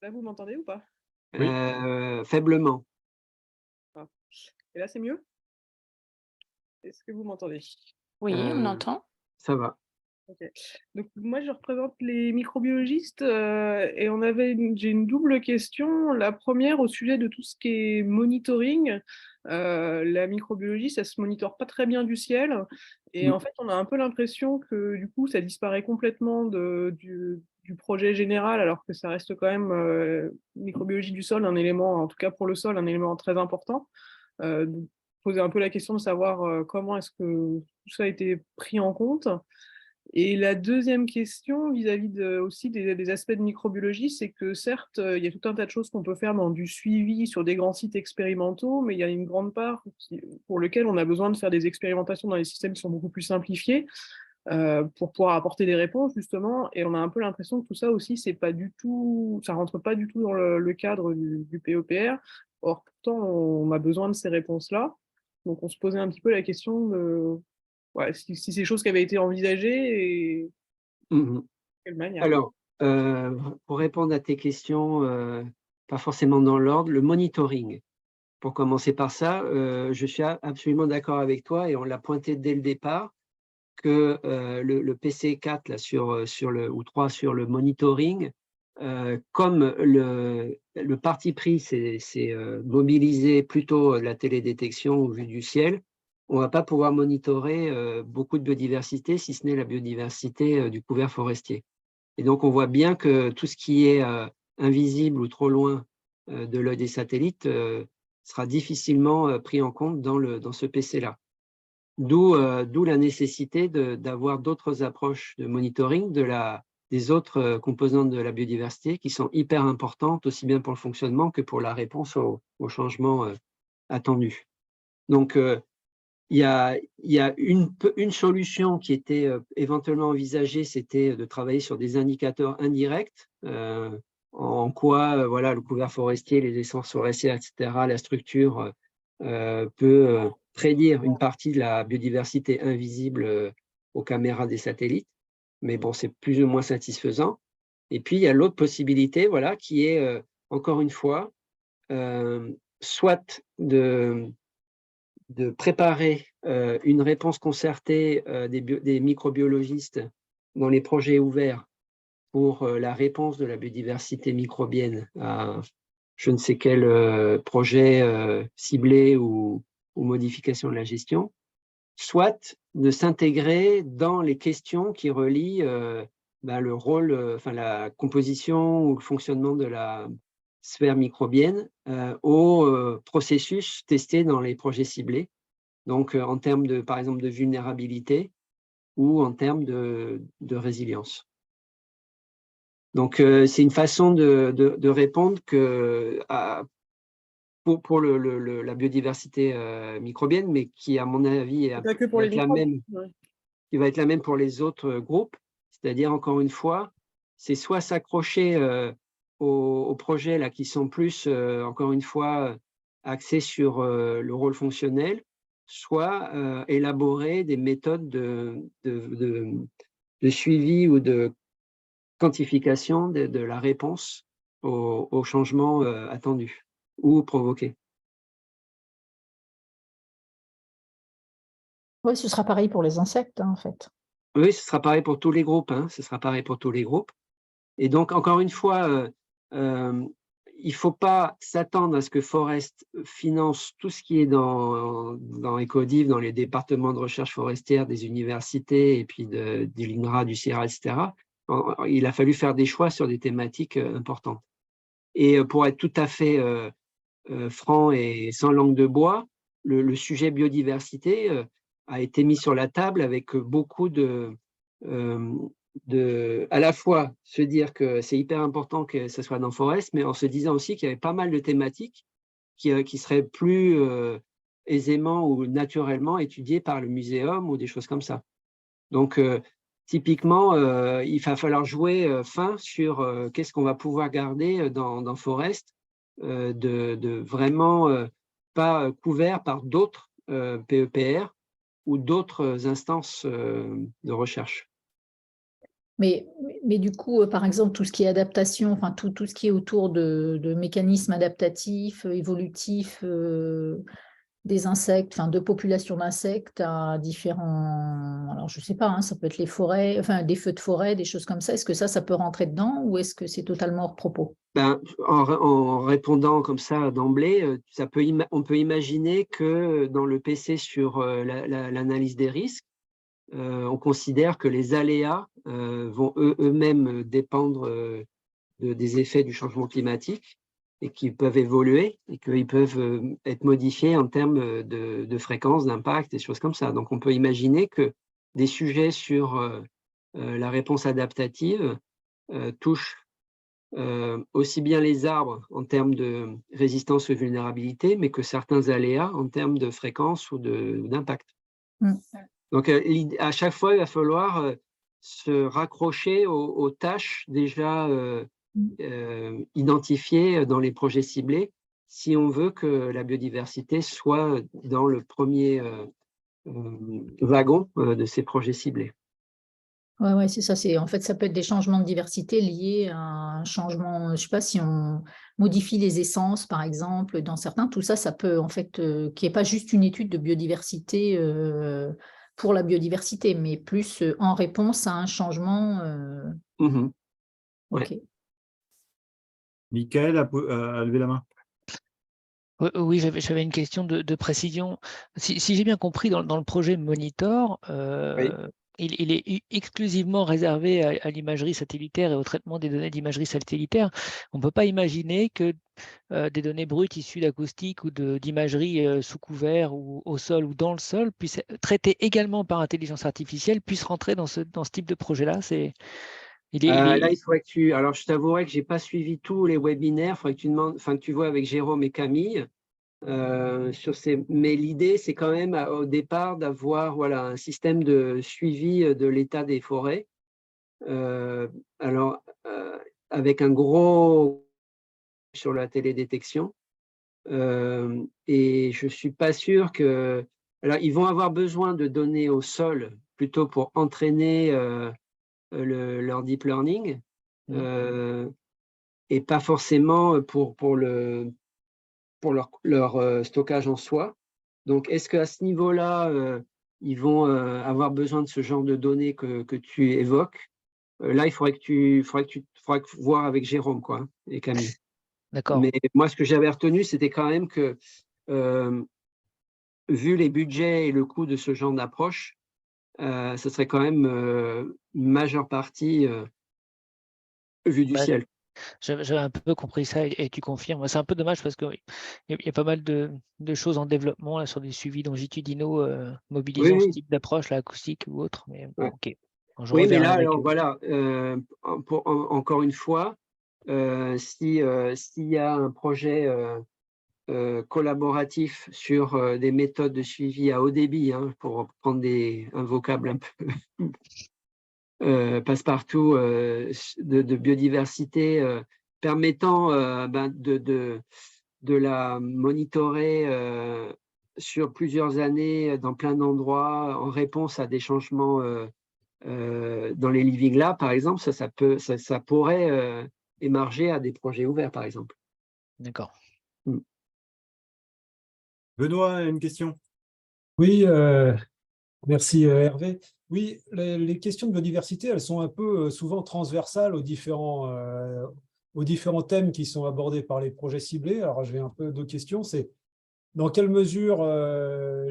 Là, vous m'entendez ou pas? Oui. Faiblement. Ah. Et là, c'est mieux? Est-ce que vous m'entendez? Oui, on entend. Ça va. Okay. Donc, moi, je représente les microbiologistes et j'ai une double question. La première, au sujet de tout ce qui est monitoring. La microbiologie, ça se monitore pas très bien du ciel. Et en fait, on a un peu l'impression que du coup, ça disparaît complètement du projet général, alors que ça reste quand même, microbiologie du sol, un élément, en tout cas pour le sol, un élément très important. Poser un peu la question de savoir comment est-ce que tout ça a été pris en compte. Et la deuxième question vis-à-vis aussi des aspects de microbiologie, c'est que certes, il y a tout un tas de choses qu'on peut faire dans du suivi sur des grands sites expérimentaux, mais il y a une grande part pour lequel on a besoin de faire des expérimentations dans les systèmes qui sont beaucoup plus simplifiés pour pouvoir apporter des réponses, justement. Et on a un peu l'impression que tout ça aussi, ça rentre pas du tout dans le cadre du PEPR. Or, pourtant, on a besoin de ces réponses-là. Donc, on se posait un petit peu la question de si c'est des choses qui avaient été envisagées et de quelle manière. Alors, pour répondre à tes questions, pas forcément dans l'ordre, le monitoring. Pour commencer par ça, je suis absolument d'accord avec toi et on l'a pointé dès le départ que le PC4 là, ou 3 sur le monitoring, comme le parti pris, c'est mobiliser plutôt la télédétection au vu du ciel, on ne va pas pouvoir monitorer beaucoup de biodiversité, si ce n'est la biodiversité du couvert forestier. Et donc, on voit bien que tout ce qui est invisible ou trop loin de l'œil des satellites, sera difficilement pris en compte dans ce PC-là. D'où la nécessité d'avoir d'autres approches de monitoring des autres composantes de la biodiversité qui sont hyper importantes, aussi bien pour le fonctionnement que pour la réponse aux changements attendus. Donc, il y a une solution qui était éventuellement envisagée, c'était de travailler sur des indicateurs indirects, en quoi voilà, le couvert forestier, les essences forestières, etc., la structure peut prédire une partie de la biodiversité invisible aux caméras des satellites. Mais bon, c'est plus ou moins satisfaisant. Et puis, il y a l'autre possibilité, voilà, qui est, encore une fois, soit de préparer une réponse concertée des microbiologistes dans les projets ouverts pour la réponse de la biodiversité microbienne à je ne sais quel projet ciblé ou modification de la gestion, soit de s'intégrer dans les questions qui relient le rôle, la composition ou le fonctionnement de la sphère microbienne au processus testé dans les projets ciblés, donc en termes par exemple de vulnérabilité ou en termes de résilience. Donc c'est une façon de répondre pour la biodiversité microbienne, mais qui, à mon avis, Pas que pour les microbes. qui va être la même pour les autres groupes. C'est-à-dire, encore une fois, c'est soit s'accrocher aux projets là, qui sont plus, encore une fois, axés sur le rôle fonctionnel, soit élaborer des méthodes de suivi ou de quantification de la réponse aux changements attendus ou provoqués. Oui, ce sera pareil pour les insectes, en fait. Oui, ce sera pareil pour tous les groupes. Ce sera pareil pour tous les groupes. Et donc, encore une fois, il ne faut pas s'attendre à ce que Forest finance tout ce qui est dans Ecodiv, dans les départements de recherche forestière des universités et puis du l'INRA, du CIRA, etc. Il a fallu faire des choix sur des thématiques importantes. Et pour être tout à fait franc et sans langue de bois, le sujet biodiversité a été mis sur la table avec beaucoup à la fois se dire que c'est hyper important que ce soit dans Forest, mais en se disant aussi qu'il y avait pas mal de thématiques qui seraient plus aisément ou naturellement étudiées par le muséum ou des choses comme ça. Donc, typiquement, il va falloir jouer fin sur qu'est-ce qu'on va pouvoir garder dans Forest, de vraiment pas couvert par d'autres PEPR ou d'autres instances de recherche. Mais du coup, par exemple, tout ce qui est adaptation, enfin tout ce qui est autour de mécanismes adaptatifs, évolutifs des insectes, enfin de populations d'insectes à différents. Alors je sais pas, ça peut être les forêts, enfin des feux de forêt, des choses comme ça. Est-ce que ça peut rentrer dedans ou est-ce que c'est totalement hors propos? En répondant comme ça d'emblée, on peut imaginer que dans le PC sur l'analyse des risques, on considère que les aléas vont eux-mêmes dépendre des effets du changement climatique et qu'ils peuvent évoluer et qu'ils peuvent être modifiés en termes de fréquence, d'impact, des choses comme ça. Donc, on peut imaginer que des sujets sur la réponse adaptative touchent aussi bien les arbres en termes de résistance aux vulnérabilités, mais que certains aléas en termes de fréquence ou d'impact. Donc, à chaque fois, il va falloir se raccrocher aux tâches déjà identifiées dans les projets ciblés si on veut que la biodiversité soit dans le premier wagon de ces projets ciblés. Oui, c'est ça. En fait, ça peut être des changements de diversité liés à un changement, je ne sais pas, si on modifie les essences, par exemple, dans certains, tout ça, ça peut, en fait, qu'il n'y ait pas juste une étude de biodiversité pour la biodiversité, mais plus en réponse à un changement. Ouais. Michael a levé la main. Oui, j'avais une question de précision. Si j'ai bien compris, dans le projet Monitor, Oui. il est exclusivement réservé à l'imagerie satellitaire et au traitement des données d'imagerie satellitaire. On ne peut pas imaginer que des données brutes issues d'acoustique ou d'imagerie sous couvert ou au sol ou dans le sol, puissent être traitées également par intelligence artificielle, puissent rentrer dans ce type de projet-là. Là, il faudrait que tu. Alors, je t'avouerai que je n'ai pas suivi tous les webinaires. Il faudrait que tu demandes, enfin, que tu vois avec Jérôme et Camille. Mais l'idée, c'est quand même au départ d'avoir voilà, un système de suivi de l'état des forêts. Alors, avec un gros sur la télédétection. Et je ne suis pas sûr que. Alors, ils vont avoir besoin de données au sol plutôt pour entraîner leur deep learning et pas forcément pour leur stockage en soi. Donc, est-ce qu'à ce niveau-là, ils vont avoir besoin de ce genre de données que tu évoques? Là, il faudrait que voir avec Jérôme quoi, et Camille. D'accord. Mais moi, ce que j'avais retenu, c'était quand même que, vu les budgets et le coût de ce genre d'approche, ce serait quand même une majeure partie vue du ciel. J'avais un peu compris ça et tu confirmes. C'est un peu dommage parce qu'il y a pas mal de choses en développement là, sur des suivis longitudinaux mobilisant ce type d'approche, l'acoustique ou autre. Mais bon, Ouais. OK. Je Oui, mais reverrai là, avec alors eux. voilà, encore une fois, s'il y a un projet collaboratif sur des méthodes de suivi à haut débit, hein, pour prendre un vocable un peu passe-partout de biodiversité, permettant de la monitorer sur plusieurs années dans plein d'endroits en réponse à des changements dans les living labs, par exemple, ça pourrait émarger à des projets ouverts, par exemple. D'accord. Benoît, une question? Oui, merci Hervé. Oui, les questions de biodiversité, elles sont un peu souvent transversales aux différents thèmes qui sont abordés par les projets ciblés. Alors, j'ai un peu deux questions. C'est dans quelle mesure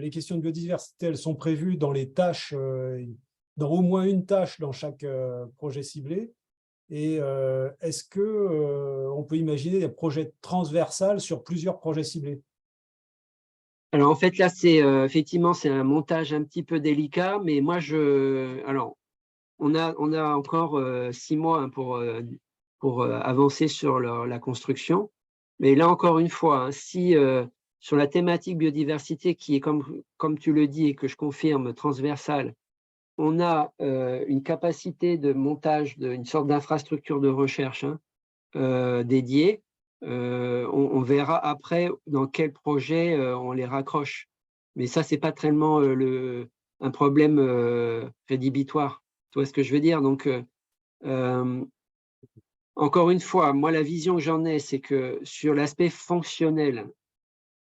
les questions de biodiversité, elles sont prévues dans les tâches, dans au moins une tâche dans chaque projet ciblé? Et est-ce qu'on peut imaginer des projets transversales sur plusieurs projets ciblés? Alors, en fait, là, effectivement, c'est un montage un petit peu délicat, mais moi, alors, on a encore 6 mois hein, pour avancer sur la construction. Mais là, encore une fois, hein, si sur la thématique biodiversité, qui est, comme tu le dis et que je confirme, transversale, on a une capacité de montage d'une sorte d'infrastructure de recherche dédiée. On verra après dans quel projet on les raccroche. Mais ça, ce n'est pas tellement un problème rédhibitoire. Tu vois ce que je veux dire? Donc, encore une fois, moi, la vision que j'en ai, c'est que sur l'aspect fonctionnel,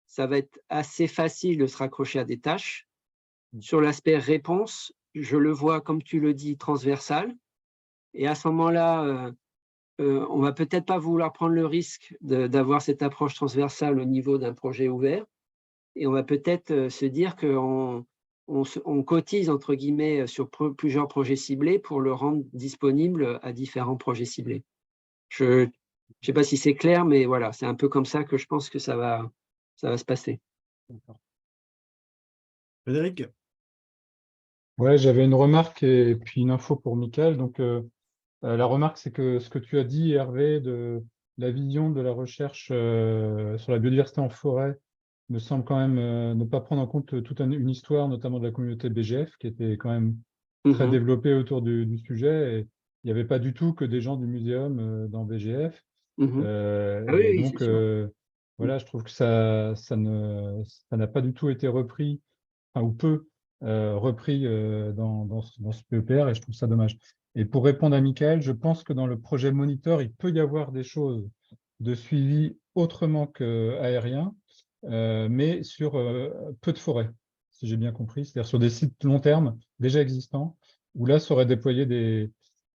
ça va être assez facile de se raccrocher à des tâches. Sur l'aspect réponse, je le vois, comme tu le dis, transversal. Et à ce moment-là, on va peut-être pas vouloir prendre le risque d'avoir cette approche transversale au niveau d'un projet ouvert. Et on va peut-être se dire qu'on cotise, entre guillemets, sur plusieurs projets ciblés pour le rendre disponible à différents projets ciblés. Je ne sais pas si c'est clair, mais voilà, c'est un peu comme ça que je pense que ça va se passer. Frédéric? Ouais, j'avais une remarque et puis une info pour Michael. Donc, la remarque, c'est que ce que tu as dit, Hervé, de la vision de la recherche sur la biodiversité en forêt me semble quand même ne pas prendre en compte toute une histoire, notamment de la communauté BGF, qui était quand même très développée autour du sujet. Et il n'y avait pas du tout que des gens du muséum dans BGF. Et donc, voilà, je trouve que ça n'a pas du tout été repris, enfin, ou peu repris dans ce PEPR, et je trouve ça dommage. Et pour répondre à Michael, je pense que dans le projet Monitor, il peut y avoir des choses de suivi autrement qu'aérien, mais sur peu de forêts, si j'ai bien compris, c'est-à-dire sur des sites long terme déjà existants, où là seraient déployées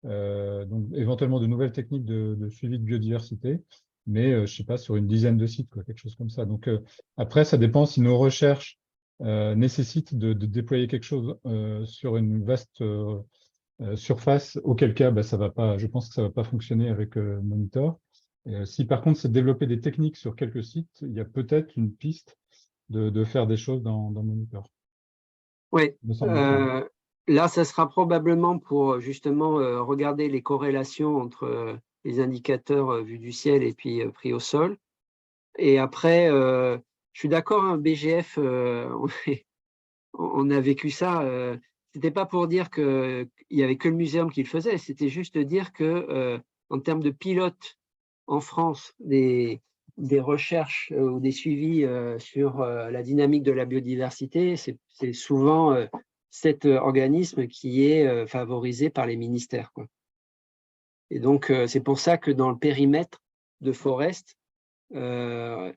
donc éventuellement de nouvelles techniques de suivi de biodiversité, mais je ne sais pas, sur une dizaine de sites, quoi, quelque chose comme ça. Donc après, ça dépend si nos recherches nécessite de déployer quelque chose sur une vaste surface, auquel cas bah, ça va pas, je pense que ça ne va pas fonctionner avec Monitor. Si par contre c'est de développer des techniques sur quelques sites, il y a peut-être une piste de faire des choses dans Monitor. Oui, me semble-t-il. là, ça sera probablement pour justement regarder les corrélations entre les indicateurs vus du ciel et puis pris au sol. Et après, je suis d'accord, hein, BGF, on a vécu ça. C'était pas pour dire qu'il y avait que le muséum qui le faisait, c'était juste dire que en termes de pilote en France des recherches ou des suivis sur la dynamique de la biodiversité, c'est souvent cet organisme qui est favorisé par les ministères, quoi. Et donc, c'est pour ça que dans le périmètre de Forest, les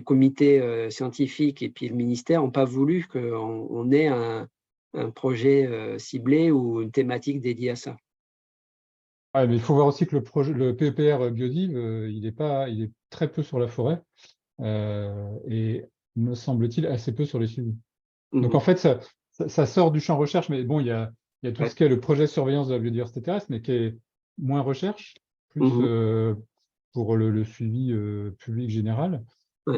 comités scientifiques et puis le ministère n'ont pas voulu qu'on ait un projet ciblé ou une thématique dédiée à ça. Ouais, mais il faut voir aussi que le PEPR Biodiv, il est très peu sur la forêt et, me semble-t-il, assez peu sur les suivis. Donc en fait, ça sort du champ recherche, mais bon, il y a tout ce qui est le projet surveillance de la biodiversité terrestre, mais qui est moins recherche, plus pour le suivi public général.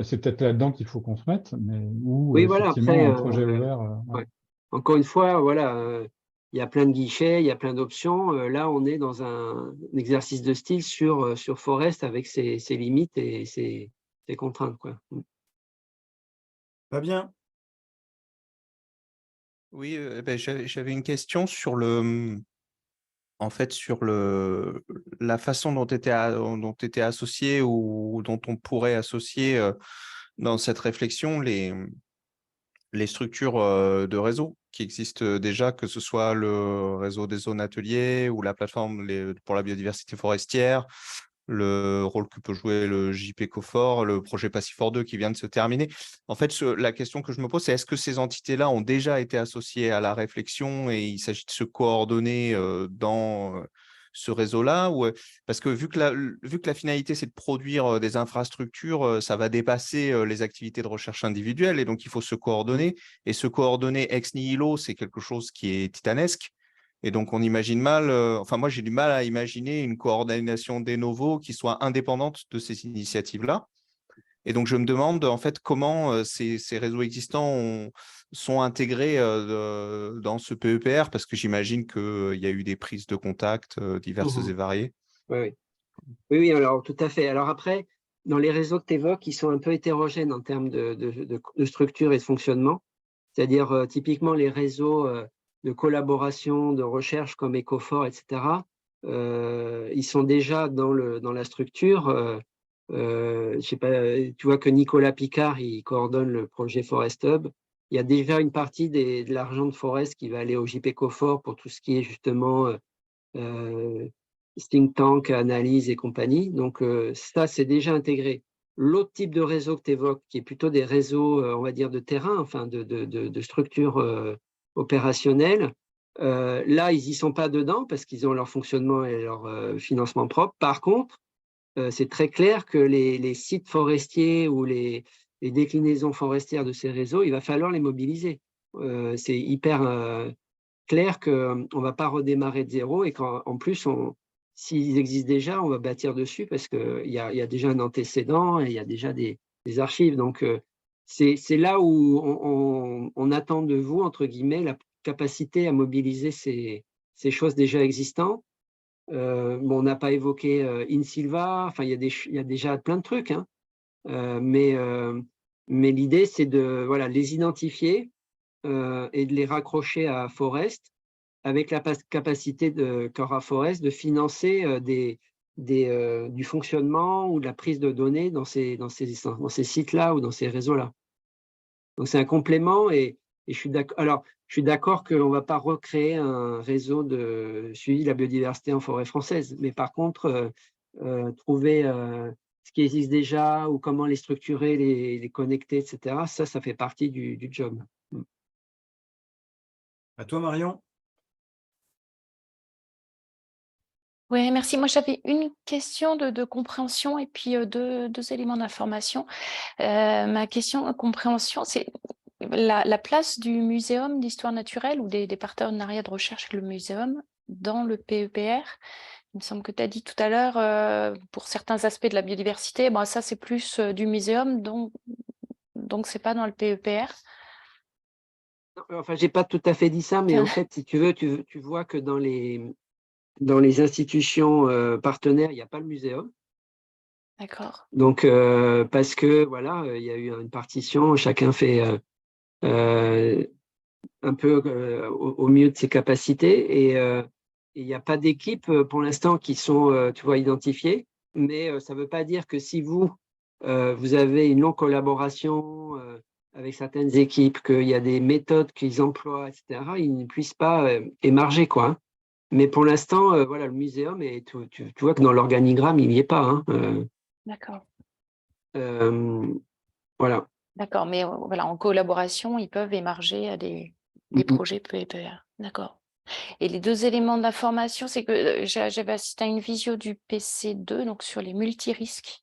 C'est peut-être là-dedans qu'il faut qu'on se mette, mais oui, voilà, effectivement après, un projet ouvert. Encore une fois, voilà, il y a plein de guichets, il y a plein d'options. Là, on est dans un exercice de style sur Forest avec ses limites et ses contraintes, quoi. Pas bien. Oui, j'avais une question sur en fait, sur la façon dont tu étais associé ou dont on pourrait associer dans cette réflexion les structures de réseau qui existent déjà, que ce soit le réseau des zones ateliers ou la plateforme pour la biodiversité forestière, le rôle que peut jouer le JP Cofort, le projet Passifort 2 qui vient de se terminer. En fait, la question que je me pose, c'est est-ce que ces entités-là ont déjà été associées à la réflexion et il s'agit de se coordonner dans ce réseau-là, ou parce que vu que la finalité, c'est de produire des infrastructures, ça va dépasser les activités de recherche individuelles et donc il faut se coordonner. Et se coordonner ex nihilo, c'est quelque chose qui est titanesque. Et donc, on imagine mal, enfin, moi, j'ai du mal à imaginer une coordination des novos qui soit indépendante de ces initiatives-là. Et donc, je me demande, en fait, comment ces réseaux existants sont intégrés dans ce PEPR, parce que j'imagine qu'il y a eu des prises de contact diverses et variées. Oui, alors tout à fait. Alors après, dans les réseaux que tu évoques, ils sont un peu hétérogènes en termes de structure et de fonctionnement. C'est-à-dire, typiquement, les réseaux de collaboration, de recherche comme Ecofort, etc., ils sont déjà dans la structure. Je sais pas, tu vois que Nicolas Picard, il coordonne le projet Forest Hub. Il y a déjà une partie de l'argent de Forest qui va aller au JP Cofort pour tout ce qui est justement think tank, analyse et compagnie. Donc, ça, c'est déjà intégré. L'autre type de réseau que tu évoques, qui est plutôt des réseaux, on va dire, de terrain, enfin, de structures opérationnelles, là, ils n'y sont pas dedans parce qu'ils ont leur fonctionnement et leur financement propre. Par contre, c'est très clair que les sites forestiers ou les déclinaisons forestières de ces réseaux, il va falloir les mobiliser. C'est hyper clair qu'on ne va pas redémarrer de zéro et qu'en plus, s'ils existent déjà, on va bâtir dessus parce qu'il y a déjà un antécédent et il y a déjà des archives. Donc, c'est là où on attend de vous, entre guillemets, la capacité à mobiliser ces choses déjà existantes. Bon, on n'a pas évoqué InSilva, enfin, il y a déjà plein de trucs, hein. Mais l'idée, c'est de les identifier et de les raccrocher à Forest avec la capacité qu'aura Forest de financer du fonctionnement ou de la prise de données dans ces sites-là ou dans ces réseaux-là. Donc, c'est un complément et je suis d'accord. Alors, je suis d'accord qu'on ne va pas recréer un réseau de suivi de la biodiversité en forêt française. Mais par contre, trouver ce qui existe déjà ou comment les structurer, les connecter, etc., ça fait partie du job. À toi, Marion. Oui, merci. Moi, j'avais une question de compréhension et puis deux éléments d'information. Ma question de compréhension, c'est la place du muséum d'histoire naturelle ou des partenariats de recherche avec le muséum dans le PEPR, il me semble que tu as dit tout à l'heure, pour certains aspects de la biodiversité, bon, ça c'est plus du muséum, donc c'est pas dans le PEPR. Enfin, j'ai pas tout à fait dit ça, mais en fait, si tu veux, tu vois que dans les institutions partenaires, il n'y a pas le muséum. D'accord. Donc, parce que voilà, il y a eu une partition, chacun fait un peu au mieux de ses capacités, et il n'y a pas d'équipe pour l'instant qui sont, tu vois, identifiées. Mais ça ne veut pas dire que si vous avez une longue collaboration avec certaines équipes, qu'il y a des méthodes qu'ils emploient, etc., ils ne puissent pas émarger, quoi. Hein. Mais pour l'instant, voilà, le muséum, tu vois que dans l'organigramme, il n'y est pas. Hein, D'accord. Voilà. D'accord, mais voilà, en collaboration, ils peuvent émarger à des projets PEPR. D'accord. Et les 2 éléments d'information, c'est que j'avais assisté à une visio du PC2, donc sur les multirisques,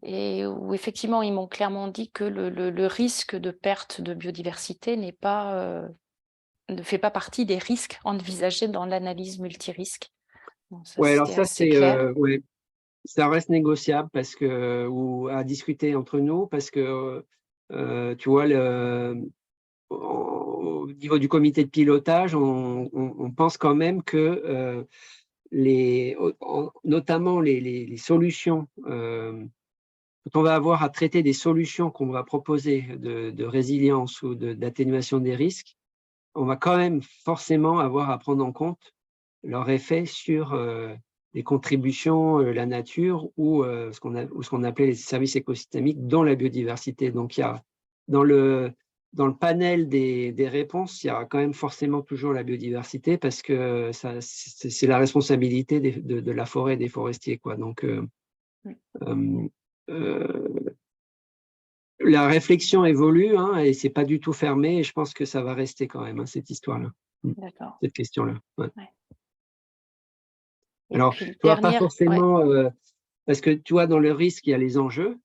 et où effectivement, ils m'ont clairement dit que le risque de perte de biodiversité ne fait pas partie des risques envisagés dans l'analyse multirisque. Bon, ça, Ouais, alors c'était ça, assez clair. ouais, ça reste négociable ou à discuter entre nous parce que tu vois, au niveau du comité de pilotage, on pense quand même que notamment les solutions, quand on va avoir à traiter des solutions qu'on va proposer de résilience ou d'atténuation des risques, on va quand même forcément avoir à prendre en compte leur effet sur les contributions, la nature ou ce qu'on appelait les services écosystémiques, dont la biodiversité. Donc, il y a dans le panel des réponses, il y a quand même forcément toujours la biodiversité parce que c'est la responsabilité de la forêt et des forestiers, quoi. Donc, la réflexion évolue hein, et c'est pas du tout fermé. Et je pense que ça va rester quand même, hein, cette histoire-là, D'accord. cette question-là. Ouais. Ouais. Alors, puis, tu vois, pas dernière, forcément, parce que tu vois, dans le risque, il y a les enjeux.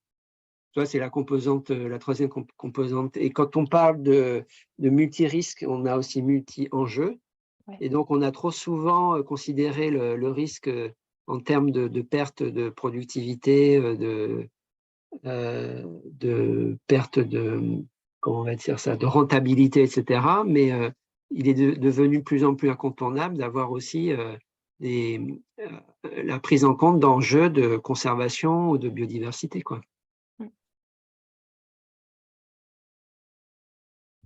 Tu vois, c'est la composante, la troisième composante. Et quand on parle de multi-risque, on a aussi multi-enjeux. Ouais. Et donc, on a trop souvent considéré le risque en termes de perte de productivité, de perte comment on va dire ça, de rentabilité, etc. Mais il est devenu de plus en plus incontournable d'avoir aussi la prise en compte d'enjeux de conservation ou de biodiversité, quoi.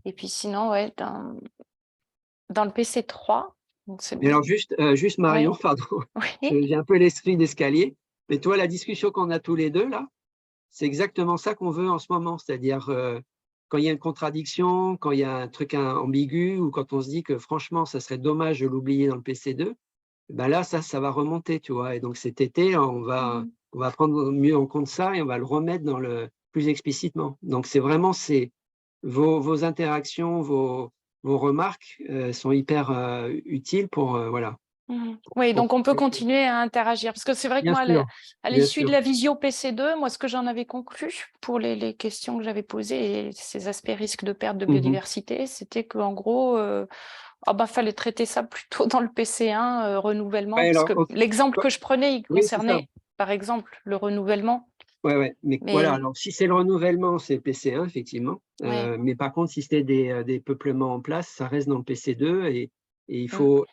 Et puis sinon, ouais, dans le PC3, donc c'est Mais alors juste Marion, ouais. pardon, Oui. j'ai un peu l'esprit d'escalier, mais toi, la discussion qu'on a tous les deux là, c'est exactement ça qu'on veut en ce moment, c'est-à-dire quand il y a une contradiction, quand il y a un truc ambigu, ou quand on se dit que franchement, ça serait dommage de l'oublier dans le PC2, ben là, ça va remonter, tu vois. Et donc cet été, on va prendre mieux en compte ça et on va le remettre plus explicitement. Donc c'est vraiment vos interactions, vos remarques sont hyper utiles pour voilà. Oui, donc on peut continuer à interagir. Parce que c'est vrai que Bien moi, sûr, à bien l'issue de sûr. la visio PC2, moi, ce que j'en avais conclu pour les questions que j'avais posées et ces aspects risques de perte de biodiversité, c'était qu'en gros, fallait traiter ça plutôt dans le PC1, renouvellement. Ouais, Parce alors, que l'exemple que je prenais, il oui, c'est ça. concernait, par exemple, le renouvellement. Ouais. Mais voilà, alors si c'est le renouvellement, c'est PC1, effectivement. Ouais. Mais par contre, si c'est des peuplements en place, ça reste dans le PC2 et il faut.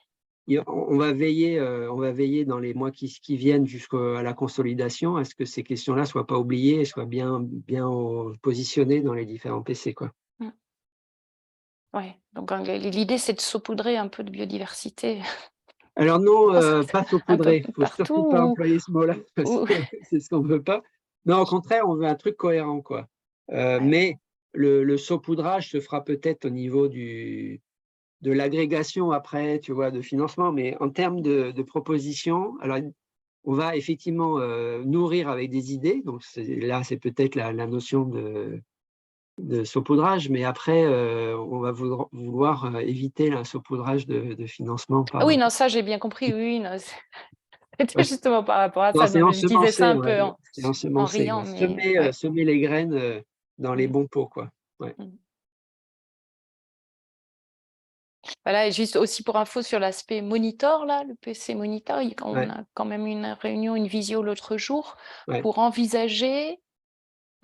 On va veiller dans les mois qui viennent jusqu'à la consolidation à ce que ces questions-là ne soient pas oubliées et soient bien positionnées dans les différents PC, quoi. Ouais. Donc l'idée, c'est de saupoudrer un peu de biodiversité. Alors non, pas Un peu saupoudrer. Il ne faut surtout pas partout. employer ce mot-là parce que c'est ce qu'on ne veut pas. Non, au contraire, on veut un truc cohérent, quoi. Mais le saupoudrage se fera peut-être au niveau de l'agrégation après, tu vois, de financement, mais en termes de propositions, alors on va effectivement nourrir avec des idées, donc là c'est peut-être la notion de saupoudrage, mais après on va vouloir éviter un saupoudrage de financement Ah oui, par. non, ça j'ai bien compris, oui, non, c'était Ouais. justement par rapport à Non, ça. c'est Non, mais je disais ça ensemencé, un peu ouais. C'est en ensemencé, riant, ouais. mais ouais. Semer les graines dans les bons pots, quoi. Ouais. Voilà, et juste aussi pour info sur l'aspect monitor, là, le PC monitor, on Ouais. a quand même une réunion, une visio l'autre jour Ouais. pour envisager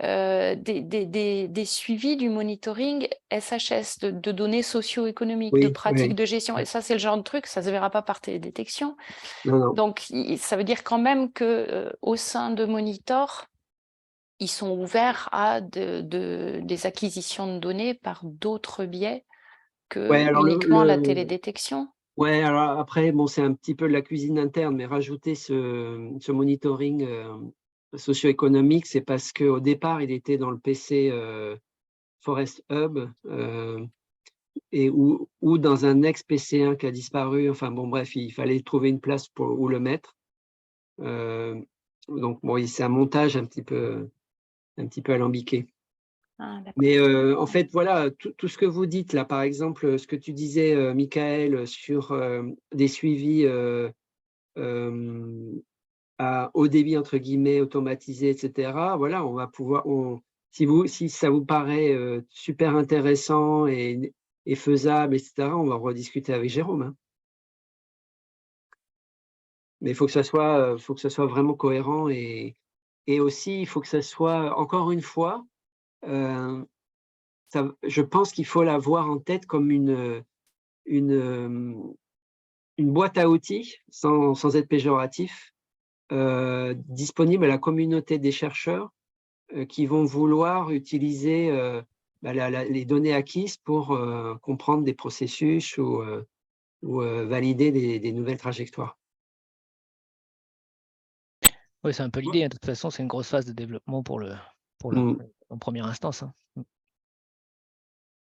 des suivis du monitoring SHS, de données socio-économiques, de Oui, pratiques oui. de gestion. Et ça, c'est le genre de truc, ça ne se verra pas par télédétection. Non, non. Donc, ça veut dire quand même que au sein de Monitor, ils sont ouverts à des acquisitions de données par d'autres biais que Ouais, alors uniquement la télédétection. ouais, alors après, bon, c'est un petit peu de la cuisine interne, mais rajouter ce monitoring socio-économique, c'est parce qu'au départ, il était dans le PC Forest Hub ou dans un ex-PC1 qui a disparu. Enfin bon, bref, il fallait trouver une place où le mettre. Donc bon, c'est un montage un petit peu alambiqué. Ah, d'accord. Mais en fait, voilà, tout ce que vous dites là, par exemple, ce que tu disais, Michael, sur des suivis haut débit, entre guillemets, automatisés, etc. Voilà, on va pouvoir, si ça vous paraît super intéressant et faisable, etc., on va rediscuter avec Jérôme, hein. Mais il faut que ça soit vraiment cohérent et aussi, il faut que ça soit, encore une fois, je pense qu'il faut l'avoir en tête comme une boîte à outils, sans être péjoratif, disponible à la communauté des chercheurs qui vont vouloir utiliser les données acquises pour comprendre des processus ou valider des nouvelles trajectoires. Oui, c'est un peu l'idée, hein. De toute façon, c'est une grosse phase de développement en première instance, hein.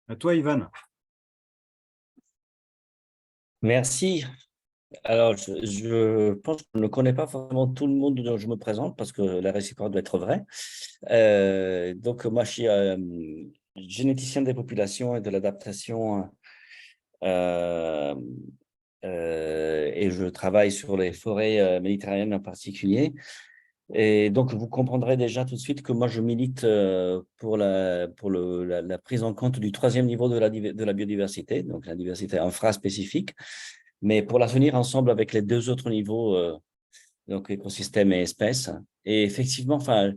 À toi, Ivan. Merci. Alors, je pense que je ne connais pas forcément tout le monde dont je me présente parce que la réciproque doit être vraie. Donc, moi, je suis généticien des populations et de l'adaptation et je travaille sur les forêts méditerranéennes en particulier. Et donc, vous comprendrez déjà tout de suite que moi, je milite pour la prise en compte du 3e niveau de la biodiversité, donc la diversité infraspécifique, mais pour la tenir ensemble avec les 2 autres niveaux, donc écosystème et espèces. Et effectivement, enfin,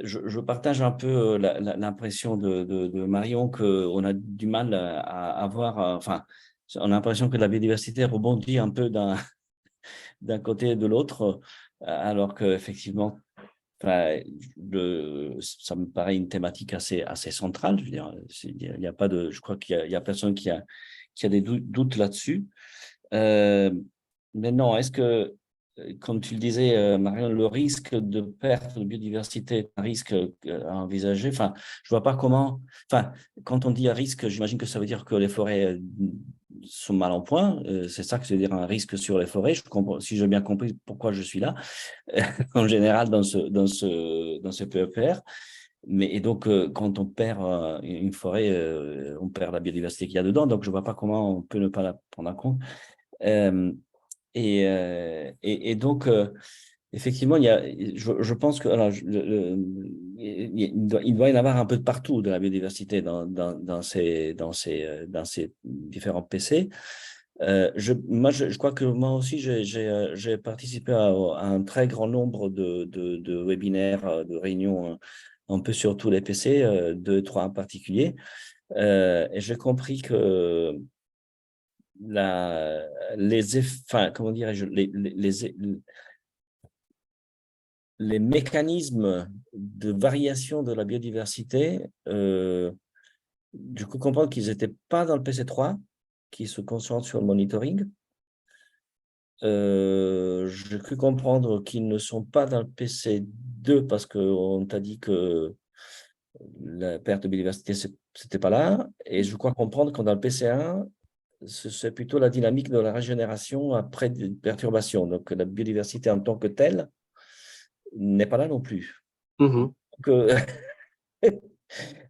je partage un peu l'impression de Marion qu'on a du mal à avoir, enfin, on a l'impression que la biodiversité rebondit un peu d'un côté et de l'autre, alors qu'effectivement, enfin, ça me paraît une thématique assez centrale. Je veux dire, il n'y a pas de, je crois qu'il y a personne qui a des doutes là-dessus. Maintenant, est-ce que, comme tu le disais, Marion, le risque de perte de biodiversité est un risque à envisager? Enfin, je vois pas comment. Enfin, quand on dit un risque, j'imagine que ça veut dire que les forêts sont mal en point. C'est ça que ça veut dire un risque sur les forêts. Je comprends, si j'ai bien compris pourquoi je suis là, en général dans ce PEPR. Et donc, quand on perd une forêt, on perd la biodiversité qu'il y a dedans. Donc, je ne vois pas comment on peut ne pas la prendre en compte. Et donc, effectivement, je pense que alors, il doit y en avoir un peu de partout de la biodiversité dans ces différents PC. Moi, je crois que moi aussi, j'ai participé à un très grand nombre de webinaires, de réunions un peu sur tous les PC, 2, 3 en particulier. Et j'ai compris que comment dirais-je, les mécanismes de variation de la biodiversité, du coup, comprendre qu'ils n'étaient pas dans le PC3, qui se concentre sur le monitoring. J'ai cru comprendre qu'ils ne sont pas dans le PC2 parce qu'on t'a dit que la perte de biodiversité, c'était pas là. Et je crois comprendre qu'on dans le PC1, c'est plutôt la dynamique de la régénération après des perturbations. Donc, la biodiversité en tant que telle n'est pas là non plus.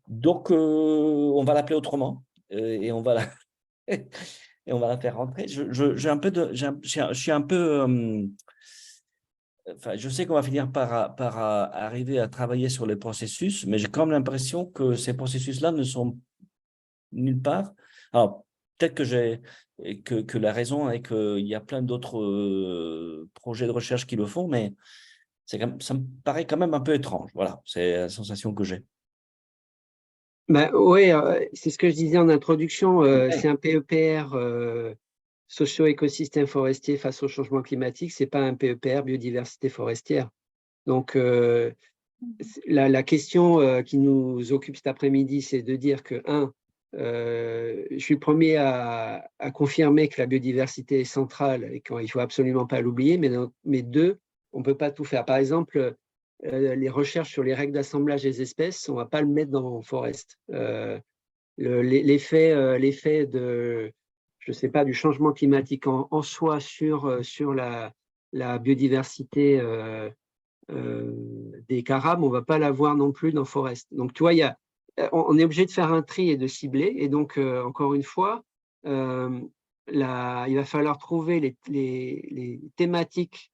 Donc, on va l'appeler autrement et on va la faire rentrer. Je suis un peu enfin, je sais qu'on va finir par arriver à travailler sur les processus, mais j'ai quand même l'impression que ces processus-là ne sont nulle part. Alors, peut-être que la raison est qu'il y a plein d'autres projets de recherche qui le font, mais ça me paraît quand même un peu étrange. Voilà, c'est la sensation que j'ai. Ben, oui, c'est ce que je disais en introduction. Ouais. C'est un PEPR socio-écosystème forestier face au changement climatique. C'est pas un PEPR biodiversité forestière. Donc, la question qui nous occupe cet après-midi, c'est de dire que, je suis le premier à confirmer que la biodiversité est centrale et qu'il ne faut absolument pas l'oublier, mais deux, on ne peut pas tout faire. Par exemple, les recherches sur les règles d'assemblage des espèces, on ne va pas le mettre dans Forest. L'effet de, je sais pas, du changement climatique en soi sur la biodiversité des carabes, on ne va pas l'avoir non plus dans Forest. Donc, tu vois, on est obligé de faire un tri et de cibler. Et donc, encore une fois, il va falloir trouver les thématiques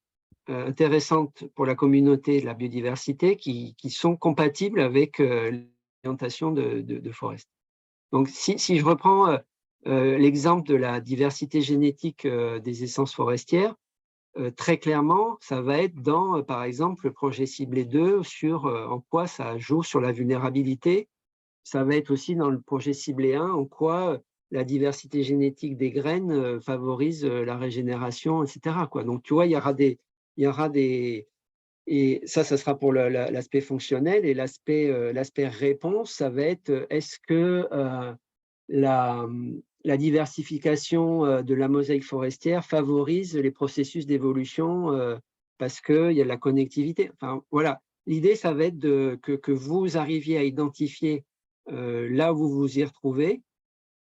intéressantes pour la communauté de la biodiversité qui sont compatibles avec l'orientation de Forest. Donc, si je reprends l'exemple de la diversité génétique des essences forestières, très clairement, ça va être dans, par exemple, le projet ciblé 2 sur en quoi ça joue sur la vulnérabilité. Ça va être aussi dans le projet ciblé 1 en quoi la diversité génétique des graines favorise la régénération, etc. Donc, tu vois, il y aura des et ça sera pour l'aspect fonctionnel, et l'aspect réponse, ça va être est-ce que la diversification de la mosaïque forestière favorise les processus d'évolution parce qu'il y a de la connectivité. Enfin, voilà. L'idée, ça va être que vous arriviez à identifier là où vous vous y retrouvez.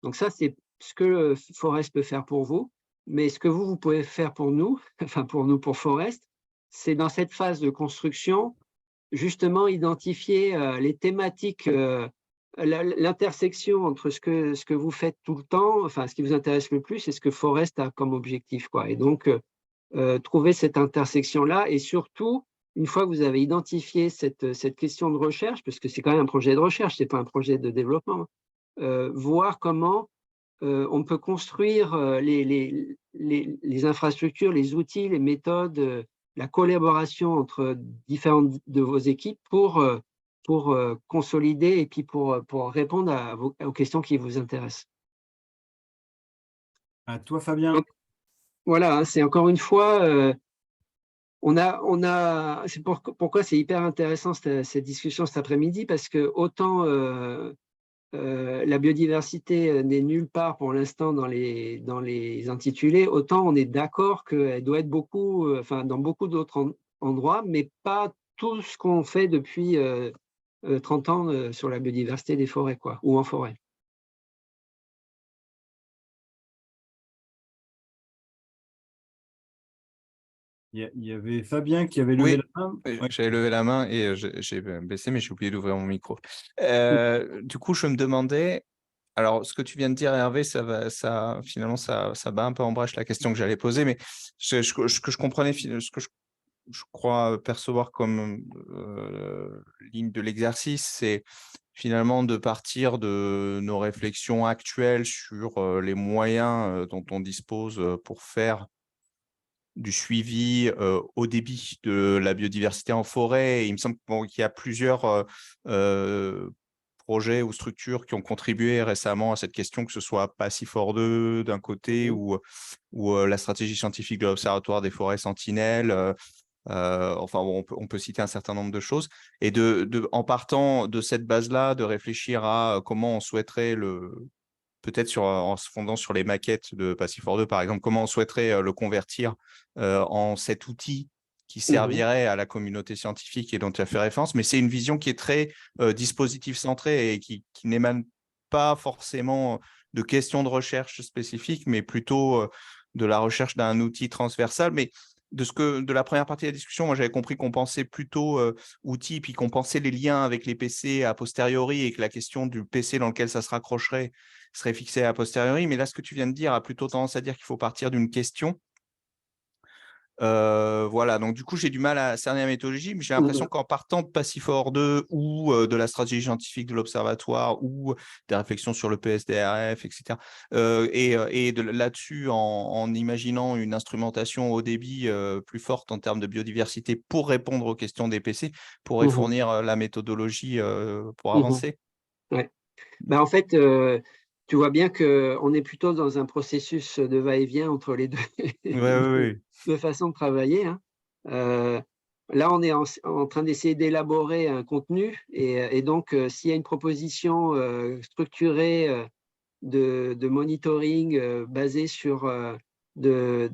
Donc ça, c'est ce que Forest peut faire pour vous. Mais ce que vous pouvez faire pour nous, enfin pour nous, pour Forest, c'est dans cette phase de construction, justement identifier les thématiques, l'intersection entre ce que vous faites tout le temps, enfin ce qui vous intéresse le plus, et ce que Forest a comme objectif, quoi. Et donc, trouver cette intersection-là, et surtout, une fois que vous avez identifié cette question de recherche, parce que c'est quand même un projet de recherche, ce n'est pas un projet de développement, voir comment on peut construire les infrastructures, les outils, les méthodes, la collaboration entre différentes de vos équipes pour consolider et puis pour répondre aux questions qui vous intéressent. À toi, Fabien. Donc, voilà, hein, c'est encore une fois, c'est pourquoi c'est hyper intéressant cette discussion cet après-midi, parce que autant la biodiversité n'est nulle part pour l'instant dans les intitulés, autant on est d'accord qu'elle doit être dans beaucoup d'autres endroits, mais pas tout ce qu'on fait depuis 30 ans sur la biodiversité des forêts, quoi, ou en forêt. Il y avait Fabien qui avait levé la main. J'avais levé la main et j'ai baissé, mais j'ai oublié d'ouvrir mon micro. Du coup, je me demandais, alors ce que tu viens de dire, Hervé, finalement, ça bat un peu en brèche la question que j'allais poser, mais ce que je comprenais, ce que je crois percevoir comme ligne de l'exercice, c'est finalement de partir de nos réflexions actuelles sur les moyens dont on dispose pour faire du suivi au débit de la biodiversité en forêt. Et il me semble qu'il y a plusieurs projets ou structures qui ont contribué récemment à cette question, que ce soit PACIFOR 2 d'un côté ou la stratégie scientifique de l'Observatoire des forêts sentinelles. Enfin, on peut citer un certain nombre de choses. Et en partant de cette base-là, de réfléchir à comment on souhaiterait peut-être en se fondant sur les maquettes de PACIFOR 2, par exemple, comment on souhaiterait le convertir en cet outil qui servirait à la communauté scientifique et dont tu as fait référence. Mais c'est une vision qui est très dispositif centrée et qui n'émane pas forcément de questions de recherche spécifiques, mais plutôt de la recherche d'un outil transversal. Mais de la première partie de la discussion, moi j'avais compris qu'on pensait plutôt outils, puis qu'on pensait les liens avec les PC a posteriori, et que la question du PC dans lequel ça se raccrocherait serait fixée a posteriori. Mais là, ce que tu viens de dire a plutôt tendance à dire qu'il faut partir d'une question Voilà, donc du coup, j'ai du mal à cerner la méthodologie, mais j'ai l'impression qu'en partant de Passifort 2 ou de la stratégie scientifique de l'Observatoire ou des réflexions sur le PSDRF, etc., là-dessus, en imaginant une instrumentation au débit plus forte en termes de biodiversité pour répondre aux questions des PC, pourrait fournir la méthodologie pour avancer. Ouais. Ben, en fait, tu vois bien qu'on est plutôt dans un processus de va-et-vient entre les deux façons de travailler, hein. Là, on est en train d'essayer d'élaborer un contenu et donc, s'il y a une proposition structurée de monitoring basée sur des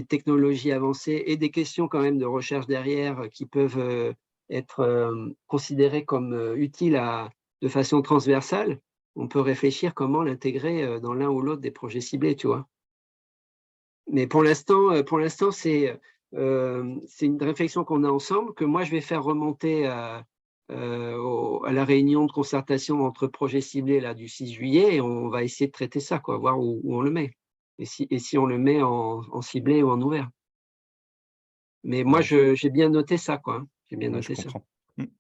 technologies avancées et des questions quand même de recherche derrière qui peuvent être considérées comme utiles de façon transversale, on peut réfléchir comment l'intégrer dans l'un ou l'autre des projets ciblés, tu vois. Mais pour l'instant, c'est une réflexion qu'on a ensemble, que moi, je vais faire remonter à la réunion de concertation entre projets ciblés là, du 6 juillet, et on va essayer de traiter ça, quoi, voir où on le met, et si on le met en ciblé ou en ouvert. Mais moi, j'ai bien noté ça, quoi. J'ai bien noté ça. Oui.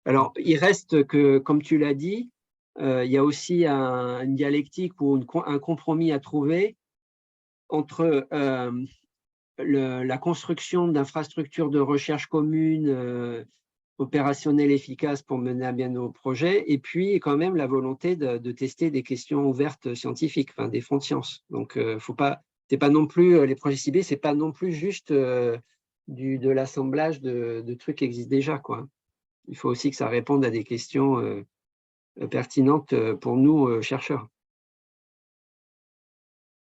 Alors, il reste que, comme tu l'as dit, il y a aussi une dialectique ou un compromis à trouver entre la construction d'infrastructures de recherche communes, opérationnelles, efficaces pour mener à bien nos projets, et puis quand même la volonté de tester des questions ouvertes scientifiques, enfin des fonds de sciences. Donc, c'est pas non plus, les projets ciblés, c'est pas non plus juste de l'assemblage de trucs qui existent déjà, quoi. Il faut aussi que ça réponde à des questions pertinentes pour nous, chercheurs.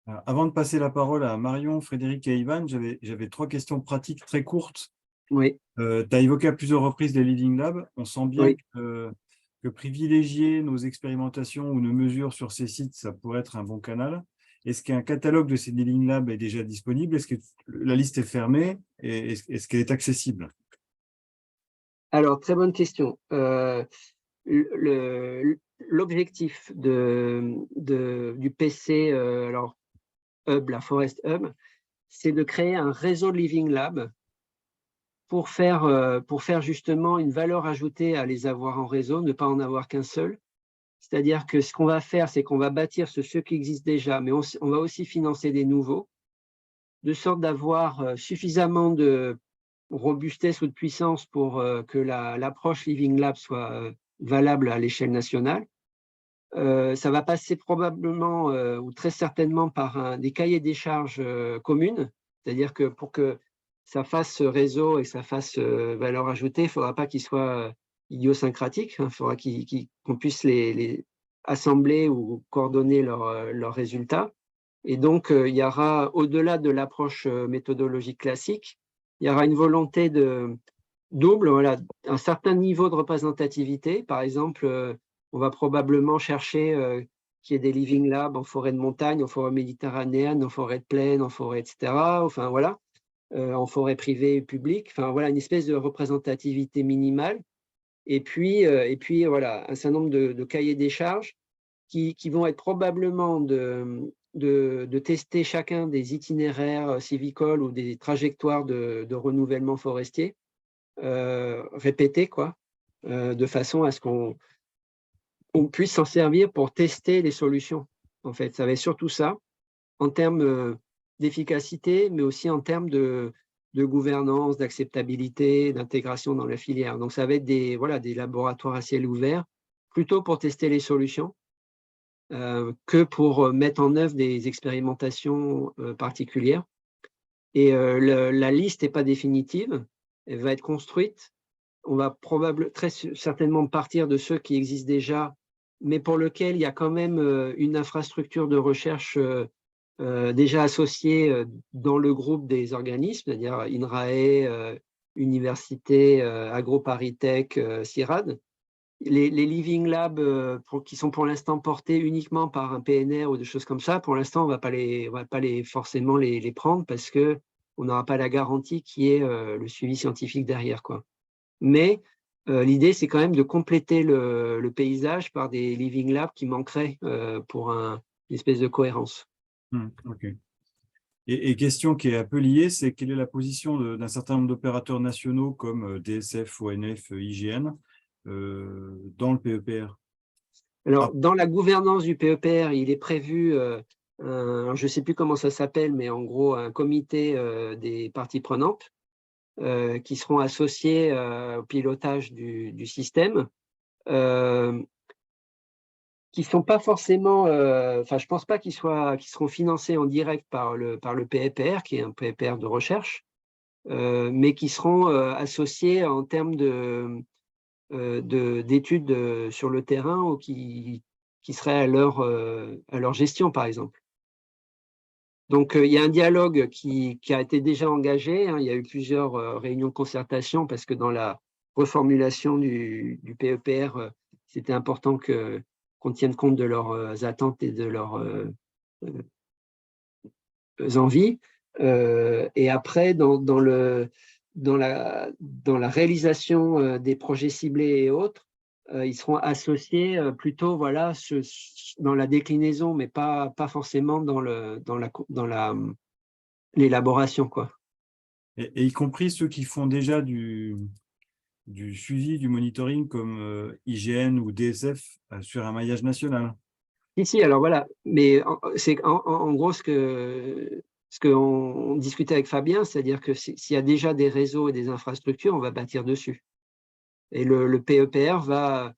Avant de passer la parole à Marion, Frédéric et Ivan, j'avais 3 questions pratiques très courtes. Oui. Tu as évoqué à plusieurs reprises les Living Labs. On sent bien que privilégier nos expérimentations ou nos mesures sur ces sites, ça pourrait être un bon canal. Est-ce qu'un catalogue de ces Living Labs est déjà disponible? Est-ce que la liste est fermée? Et est-ce qu'elle est accessible? Alors, très bonne question. L'objectif du PC, alors Hub, la Forest Hub, c'est de créer un réseau Living Lab pour faire justement une valeur ajoutée à les avoir en réseau, ne pas en avoir qu'un seul. C'est-à-dire que ce qu'on va faire, c'est qu'on va bâtir ceux qui existent déjà, mais on va aussi financer des nouveaux, de sorte d'avoir suffisamment de robustesse ou de puissance pour que l'approche Living Lab soit valable à l'échelle nationale. Ça va passer probablement ou très certainement par des cahiers des charges communes, c'est-à-dire que pour que ça fasse réseau et que ça fasse valeur ajoutée, il ne faudra pas qu'il soit idiosyncratique, hein, il faudra qu'on puisse les assembler ou coordonner leurs résultats. Et donc, il y aura, au-delà de l'approche méthodologique classique, il y aura une volonté double, voilà, un certain niveau de représentativité. Par exemple, on va probablement chercher qu'il y ait des living labs en forêt de montagne, en forêt méditerranéenne, en forêt de plaine, en forêt, etc. Enfin, voilà, en forêt privée et publique. Enfin, voilà, une espèce de représentativité minimale. Et puis voilà, un certain nombre de cahiers des charges qui vont être probablement de tester chacun des itinéraires civicoles ou des trajectoires de renouvellement forestier répétés, quoi, de façon à ce qu'on puisse s'en servir pour tester les solutions. En fait, ça va être surtout ça, en termes d'efficacité, mais aussi en termes de gouvernance, d'acceptabilité, d'intégration dans la filière. Donc, ça va être des laboratoires à ciel ouvert, plutôt pour tester les solutions que pour mettre en œuvre des expérimentations particulières. Et la liste n'est pas définitive, elle va être construite. On va très certainement partir de ceux qui existent déjà, mais pour lesquels il y a quand même une infrastructure de recherche déjà associée dans le groupe des organismes, c'est-à-dire INRAE, Université, AgroParisTech, CIRAD. Les Living Labs qui sont pour l'instant portés uniquement par un PNR ou des choses comme ça, pour l'instant, on va pas forcément les prendre parce qu'on n'aura pas la garantie qui est le suivi scientifique derrière, quoi. Mais l'idée, c'est quand même de compléter le paysage par des Living Labs qui manqueraient pour une espèce de cohérence. Ok. Et question qui est un peu liée, c'est quelle est la position d'un certain nombre d'opérateurs nationaux comme DSF, ONF, IGN dans le PEPR? Alors, dans la gouvernance du PEPR, il est prévu, je ne sais plus comment ça s'appelle, mais en gros, un comité des parties prenantes qui seront associés au pilotage du système, qui ne sont pas forcément, enfin, je ne pense pas qu'ils seront financés en direct par le PEPR, qui est un PEPR de recherche, mais qui seront associés en termes d'études sur le terrain ou qui seraient à leur gestion, par exemple. Donc, il y a un dialogue qui a été déjà engagé, hein. Il y a eu plusieurs réunions de concertation parce que dans la reformulation du PEPR, c'était important qu'on tienne compte de leurs attentes et de leurs envies. Et après, dans la réalisation des projets ciblés et autres, ils seront associés plutôt voilà, dans la déclinaison, mais pas forcément dans l'élaboration, quoi. Et y compris ceux qui font déjà du suivi, du monitoring comme IGN ou DSF sur un maillage national. Si, alors voilà, mais c'est en gros ce qu'on discutait avec Fabien, c'est-à-dire que s'il y a déjà des réseaux et des infrastructures, on va bâtir dessus. Et le PEPR va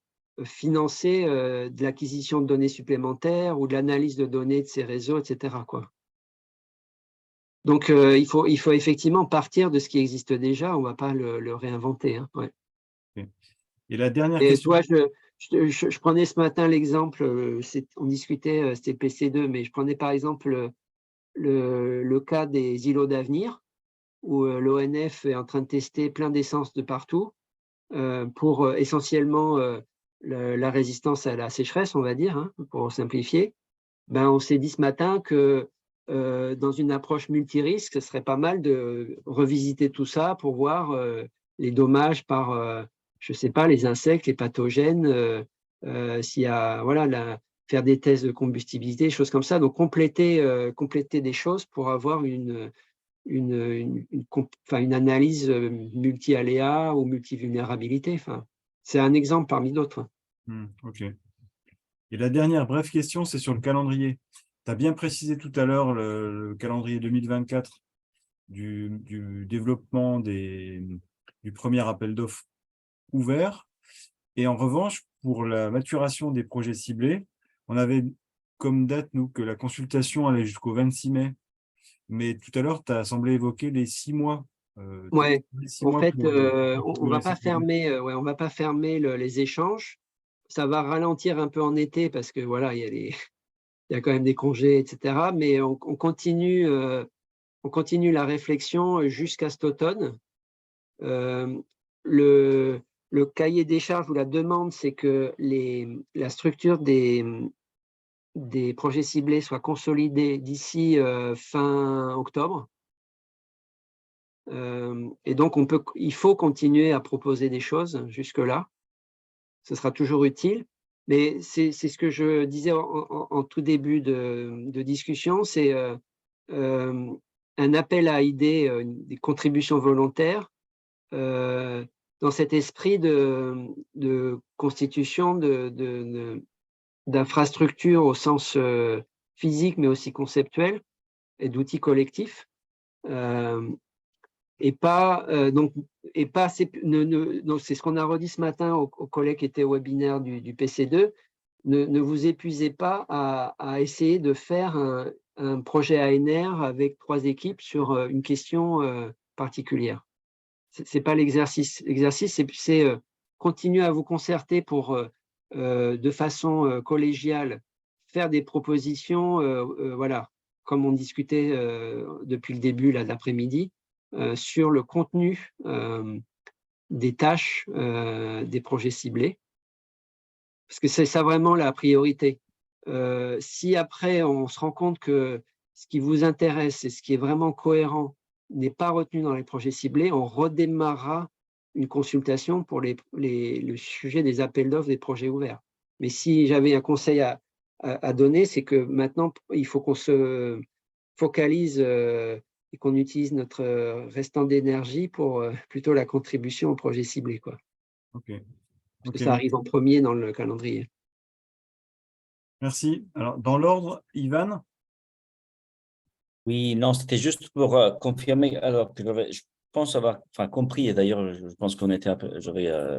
financer de l'acquisition de données supplémentaires ou de l'analyse de données de ces réseaux, etc., quoi. Donc, il faut effectivement partir de ce qui existe déjà, on ne va pas le réinventer, hein, ouais. Et la dernière Et question… toi, je prenais ce matin l'exemple, on discutait, c'était PC2, mais je prenais par exemple le cas des îlots d'avenir, où l'ONF est en train de tester plein d'essences de partout, pour essentiellement la résistance à la sécheresse, on va dire, hein, pour simplifier. Ben, on s'est dit ce matin que dans une approche multirisque, ce serait pas mal de revisiter tout ça pour voir les dommages par, je ne sais pas, les insectes, les pathogènes, s'il y a, voilà, faire des tests de combustibilité, choses comme ça. Donc, compléter des choses pour avoir une analyse multi-aléa ou multi-vulnérabilité. Enfin, c'est un exemple parmi d'autres. Ok. Et la dernière brève question, c'est sur le calendrier. Tu as bien précisé tout à l'heure le calendrier 2024 du développement du premier appel d'offres ouvert. Et en revanche, pour la maturation des projets ciblés, on avait comme date, nous, que la consultation allait jusqu'au 26 mai. Mais tout à l'heure, tu as semblé évoquer les 6 mois. Ouais, en fait, on va pas fermer. on va pas fermer les échanges. Ça va ralentir un peu en été parce que voilà, il y a quand même des congés, etc. Mais on continue la réflexion jusqu'à cet automne. Le cahier des charges ou la demande, c'est que la structure des projets ciblés soit consolidée d'ici fin octobre. Et donc, il faut continuer à proposer des choses jusque-là. Ce sera toujours utile. Mais c'est ce que je disais en tout début de discussion, c'est un appel à idées, des contributions volontaires, dans cet esprit de constitution d'infrastructures au sens physique, mais aussi conceptuel, et d'outils collectifs. Et pas c'est ce qu'on a redit ce matin aux collègues qui étaient au webinaire du PC2, ne vous épuisez pas à essayer de faire un projet ANR avec 3 équipes sur une question particulière. C'est pas l'exercice. L'exercice, c'est continuer à vous concerter pour, de façon collégiale, faire des propositions, voilà, comme on discutait depuis le début là, de l'après-midi, sur le contenu des tâches des projets ciblés, parce que c'est ça vraiment la priorité. Si après on se rend compte que ce qui vous intéresse et ce qui est vraiment cohérent n'est pas retenu dans les projets ciblés, on redémarrera une consultation pour le sujet des appels d'offres des projets ouverts. Mais si j'avais un conseil à donner, c'est que maintenant, il faut qu'on se focalise et qu'on utilise notre restant d'énergie pour plutôt la contribution au projet ciblé, quoi. Ok. Parce que ça arrive en premier dans le calendrier. Merci. Alors, dans l'ordre, Ivan? Oui, non, c'était juste pour confirmer. Alors, je pense avoir compris, et d'ailleurs, je pense qu'on était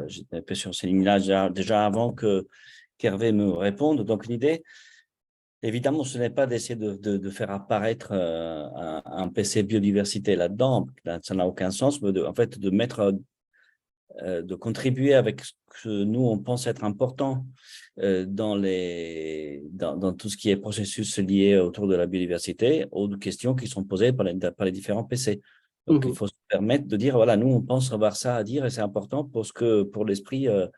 j'étais un peu sur ces lignes-là déjà avant qu'Hervé me réponde. Donc, l'idée, évidemment, ce n'est pas d'essayer de faire apparaître un PC biodiversité là-dedans. Là, ça n'a aucun sens, mais en fait, de contribuer avec ce que nous, on pense être important dans tout ce qui est processus lié autour de la biodiversité, aux questions qui sont posées par les différents PC. Donc, il faut se permettre de dire, voilà, nous, on pense avoir ça à dire et c'est important pour l'esprit de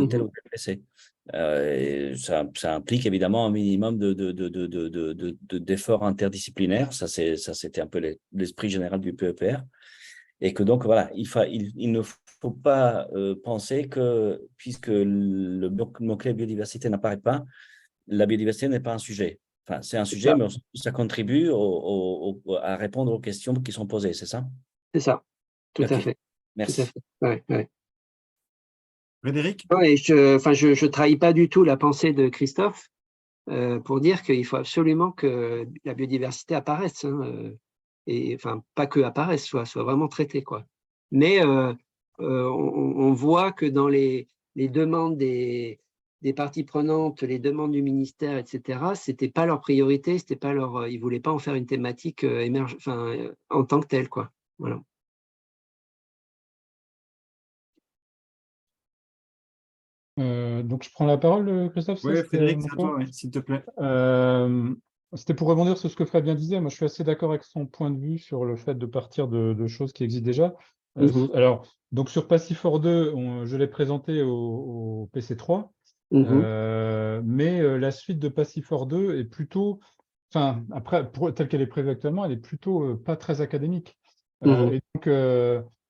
tel ou tel PC. Et ça implique évidemment un minimum d'efforts interdisciplinaires. Ça, c'était un peu l'esprit général du PEPR. Et que donc, voilà, il ne faut pas penser que, puisque le mot-clé biodiversité n'apparaît pas, la biodiversité n'est pas un sujet. Enfin, c'est un sujet, mais ça contribue à répondre aux questions qui sont posées, c'est ça? C'est ça, tout à Ok. fait. Merci. Tout à fait. Ouais, ouais. Frédéric? Ouais, je trahis pas du tout la pensée de Christophe pour dire qu'il faut absolument que la biodiversité apparaisse, hein, et enfin pas que apparaisse, soit vraiment traitée, quoi. Mais on voit que dans les demandes des parties prenantes, les demandes du ministère, etc., c'était pas leur priorité, c'était pas ils voulaient pas en faire une thématique en tant que telle, quoi. Voilà. Donc, je prends la parole, Christophe. Oui, Frédéric, c'est à toi, s'il te plaît. C'était pour rebondir sur ce que Fred bien disait. Moi, je suis assez d'accord avec son point de vue sur le fait de partir de choses qui existent déjà. Alors, donc sur Passifor 2, je l'ai présenté au PC3, mais la suite de Passifor 2 est plutôt, enfin, après, telle qu'elle est prévue actuellement, elle est plutôt pas très académique. Et donc,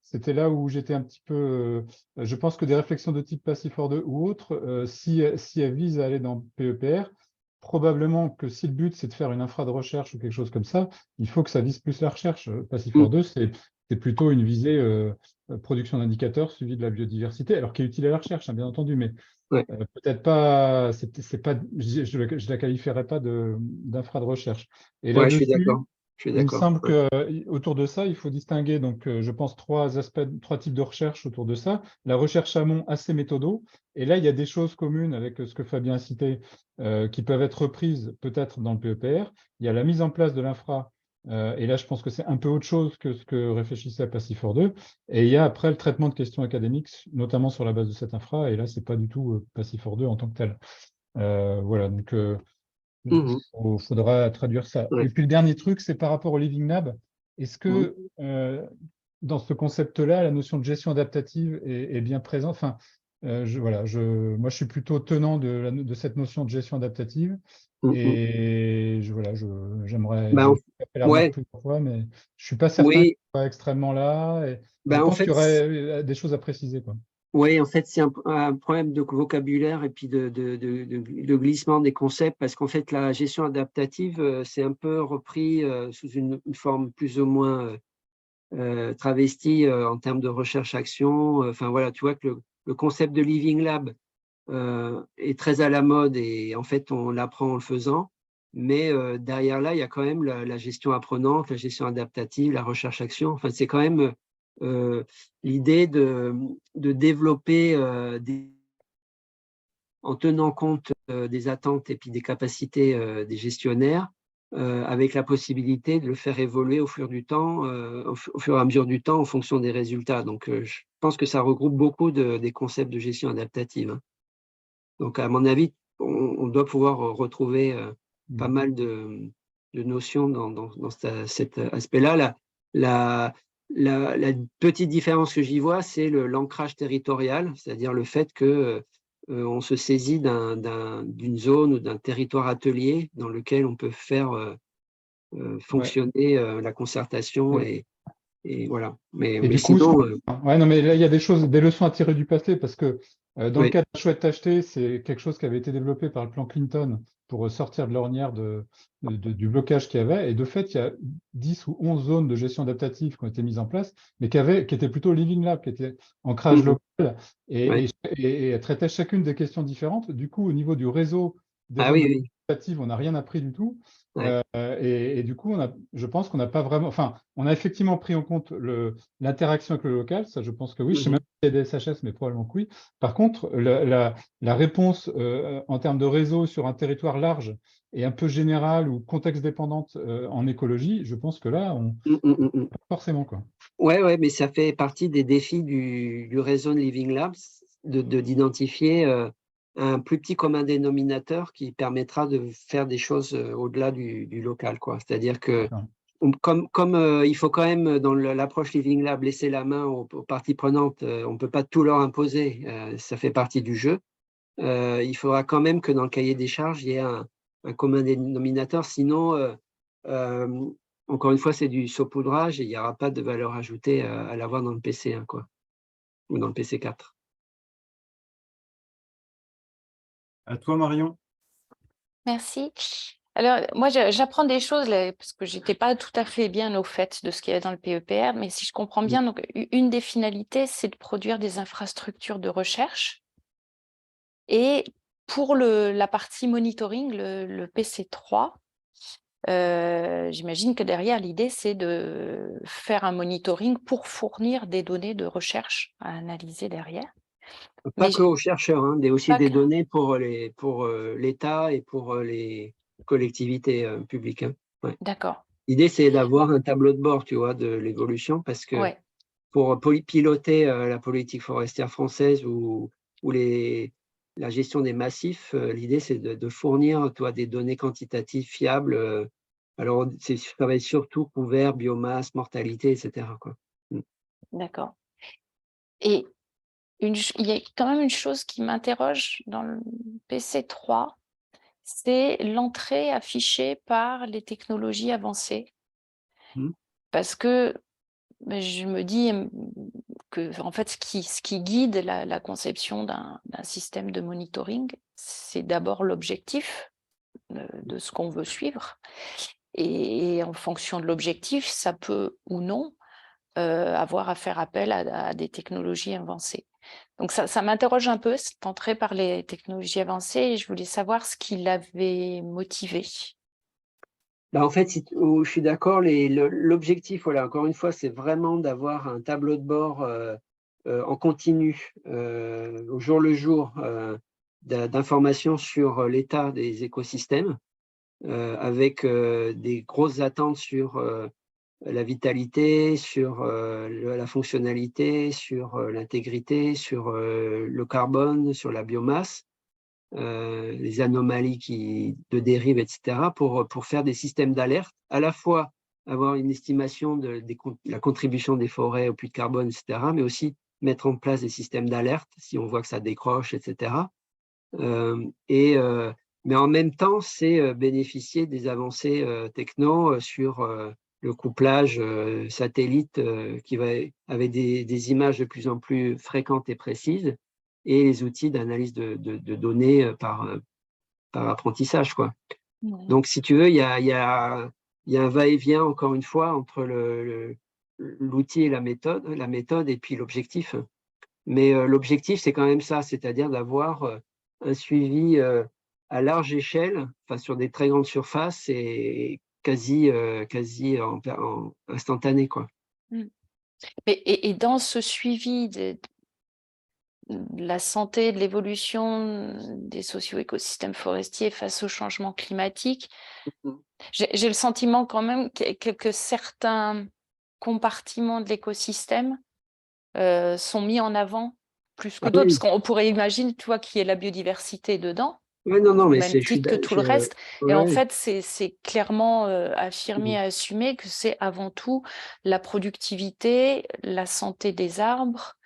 c'était là où j'étais un petit peu. Je pense que des réflexions de type Passifor 2 ou autres, si elles visent à aller dans PEPR, probablement que si le but c'est de faire une infra de recherche ou quelque chose comme ça, il faut que ça vise plus la recherche. Passifor 2, c'est plutôt une visée production d'indicateurs suivi de la biodiversité, alors qui est utile à la recherche, hein, bien entendu, mais peut-être pas. C'est pas. Je la qualifierais pas d'infra de recherche. Et Ouais, je suis là-dessus, d'accord. il me semble qu'autour de ça, il faut distinguer, donc, je pense, trois types de recherche autour de ça. La recherche amont assez méthodo. Et là, il y a des choses communes avec ce que Fabien a cité, qui peuvent être reprises peut-être dans le PEPR. Il y a la mise en place de l'infra. Et là, je pense que c'est un peu autre chose que ce que réfléchissait Passifor 2. Et il y a après le traitement de questions académiques, notamment sur la base de cette infra. Et là, ce n'est pas du tout Passifor 2 en tant que tel. Voilà, donc il faudra traduire ça. Et puis le dernier truc, c'est par rapport au Living Lab. Est-ce que dans ce concept-là, la notion de gestion adaptative est bien présente? Enfin, moi, je suis plutôt tenant de cette notion de gestion adaptative. Et j'aimerais faire la remarque plusieurs fois, mais je ne suis pas certain que ce soit extrêmement là. Et je pense qu'il y aurait des choses à préciser, quoi. Oui, en fait, c'est un problème de vocabulaire et puis de glissement des concepts, parce qu'en fait, la gestion adaptative, c'est un peu repris sous une forme plus ou moins travestie en termes de recherche-action. Enfin, voilà, tu vois que le concept de Living Lab est très à la mode et en fait, on l'apprend en le faisant. Mais derrière là, il y a quand même la gestion apprenante, la gestion adaptative, la recherche-action. Enfin, c'est quand même l'idée de développer en tenant compte des attentes et puis des capacités des gestionnaires, avec la possibilité de le faire évoluer au fur du temps, au fur et à mesure du temps en fonction des résultats. Donc, je pense que ça regroupe beaucoup des concepts de gestion adaptative, hein. Donc, à mon avis, on doit pouvoir retrouver pas mal de notions dans cet aspect-là. La petite différence que j'y vois, c'est l'ancrage territorial, c'est-à-dire le fait que on se saisit d'une zone ou d'un territoire atelier dans lequel on peut faire fonctionner la concertation et voilà. Mais du sinon, coup, non, mais là, il y a des leçons à tirer du passé, parce que Dans le cas de Chouette Tacheté, c'est quelque chose qui avait été développé par le plan Clinton pour sortir de l'ornière du blocage qu'il y avait. Et de fait, il y a 10 ou 11 zones de gestion adaptative qui ont été mises en place, mais qui étaient plutôt Living Lab, qui étaient ancrage local et traitaient chacune des questions différentes. Du coup, au niveau du réseau des zones adaptatives, on n'a rien appris du tout. Et du coup, je pense qu'on n'a pas vraiment… Enfin, on a effectivement pris en compte l'interaction avec le local, ça je pense que oui. Je ne sais même pas s'il y a des SHS, mais probablement que oui. Par contre, la réponse en termes de réseau sur un territoire large et un peu générale ou contexte dépendante en écologie, je pense que là, forcément, quoi. Ouais, mais ça fait partie des défis du réseau de Living Labs, d'identifier un plus petit commun dénominateur qui permettra de faire des choses au-delà du local, quoi. C'est-à-dire que comme il faut quand même, dans l'approche Living Lab, laisser la main aux parties prenantes, on ne peut pas tout leur imposer, ça fait partie du jeu. Il faudra quand même que dans le cahier des charges, il y ait un commun dénominateur, sinon, encore une fois, c'est du saupoudrage et il n'y aura pas de valeur ajoutée à l'avoir dans le PC1, quoi, ou dans le PC4. À toi, Marion. Merci. Alors, moi, j'apprends des choses là, parce que je n'étais pas tout à fait bien au fait de ce qu'il y a dans le PEPR, mais si je comprends bien, donc, une des finalités, c'est de produire des infrastructures de recherche. Et pour la partie monitoring, le PC3, j'imagine que derrière, l'idée, c'est de faire un monitoring pour fournir des données de recherche à analyser derrière. Pas que aux chercheurs, hein, aussi des données pour l'État et pour les collectivités publiques. Hein. Ouais. D'accord. L'idée, c'est d'avoir un tableau de bord, tu vois, de l'évolution, parce que pour piloter la politique forestière française ou la gestion des massifs, l'idée, c'est de fournir, toi, des données quantitatives fiables. Alors, ça va être surtout couvert, biomasse, mortalité, etc. D'accord. Et il y a quand même une chose qui m'interroge dans le PC3, c'est l'entrée affichée par les technologies avancées. Parce que je me dis que en fait, ce qui guide la conception d'un système de monitoring, c'est d'abord l'objectif de ce qu'on veut suivre. Et en fonction de l'objectif, ça peut ou non avoir à faire appel à des technologies avancées. Donc ça m'interroge un peu, cette entrée par les technologies avancées, et je voulais savoir ce qui l'avait motivé. En fait, je suis d'accord, l'objectif, voilà, encore une fois, c'est vraiment d'avoir un tableau de bord en continu, au jour le jour, d'informations sur l'état des écosystèmes, avec des grosses attentes sur la vitalité, sur la fonctionnalité, sur l'intégrité, sur le carbone, sur la biomasse, les anomalies de dérive, etc., pour faire des systèmes d'alerte, à la fois avoir une estimation de la contribution des forêts au puits de carbone, etc., mais aussi mettre en place des systèmes d'alerte si on voit que ça décroche, etc. Mais en même temps, c'est bénéficier des avancées techno sur le couplage satellite avec des images de plus en plus fréquentes et précises, et les outils d'analyse de données par apprentissage, quoi. Donc, si tu veux, il y a un va-et-vient, encore une fois, entre l'outil et la méthode et puis l'objectif. Mais l'objectif, c'est quand même ça, c'est-à-dire d'avoir un suivi à large échelle, sur des très grandes surfaces et quasi instantané, quoi. Et dans ce suivi de la santé, de l'évolution des socio-écosystèmes forestiers face au changement climatique, j'ai le sentiment quand même que certains compartiments de l'écosystème sont mis en avant plus que d'autres, parce qu'on pourrait imaginer, tu vois, qu'il y ait la biodiversité dedans, mais au même titre que tout le reste. Et en fait, c'est clairement affirmé, assumé que c'est avant tout la productivité, la santé des arbres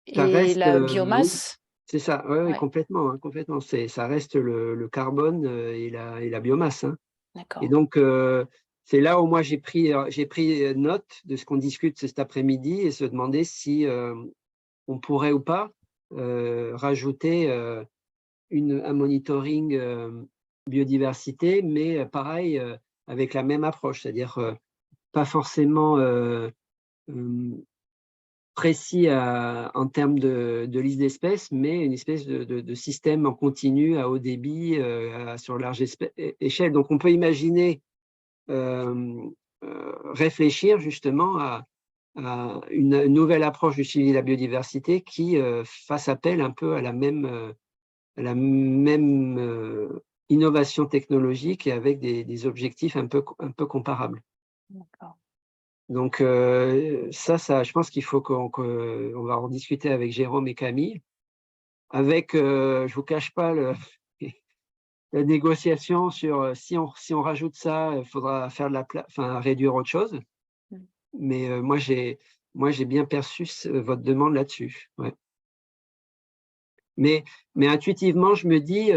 et la biomasse. C'est ça, oui, complètement. Complètement. Ça reste le carbone et la biomasse. Hein. Et donc, c'est là où moi j'ai pris note de ce qu'on discute cet après-midi et se demander si on pourrait ou pas rajouter un monitoring biodiversité, mais pareil, avec la même approche, c'est-à-dire pas forcément précis en termes de liste d'espèces, mais une espèce de système en continu à haut débit sur large échelle. Donc, on peut imaginer réfléchir justement à une nouvelle approche du suivi de la biodiversité qui fasse appel un peu à la même innovation technologique et avec des objectifs un peu comparables. D'accord. Donc, ça, je pense qu'il faut qu'on va en discuter avec Jérôme et Camille. Avec, je ne vous cache pas, la négociation sur si on rajoute ça, il faudra faire réduire autre chose. Mais moi, j'ai bien perçu votre demande là-dessus. Ouais. Mais intuitivement, je me dis,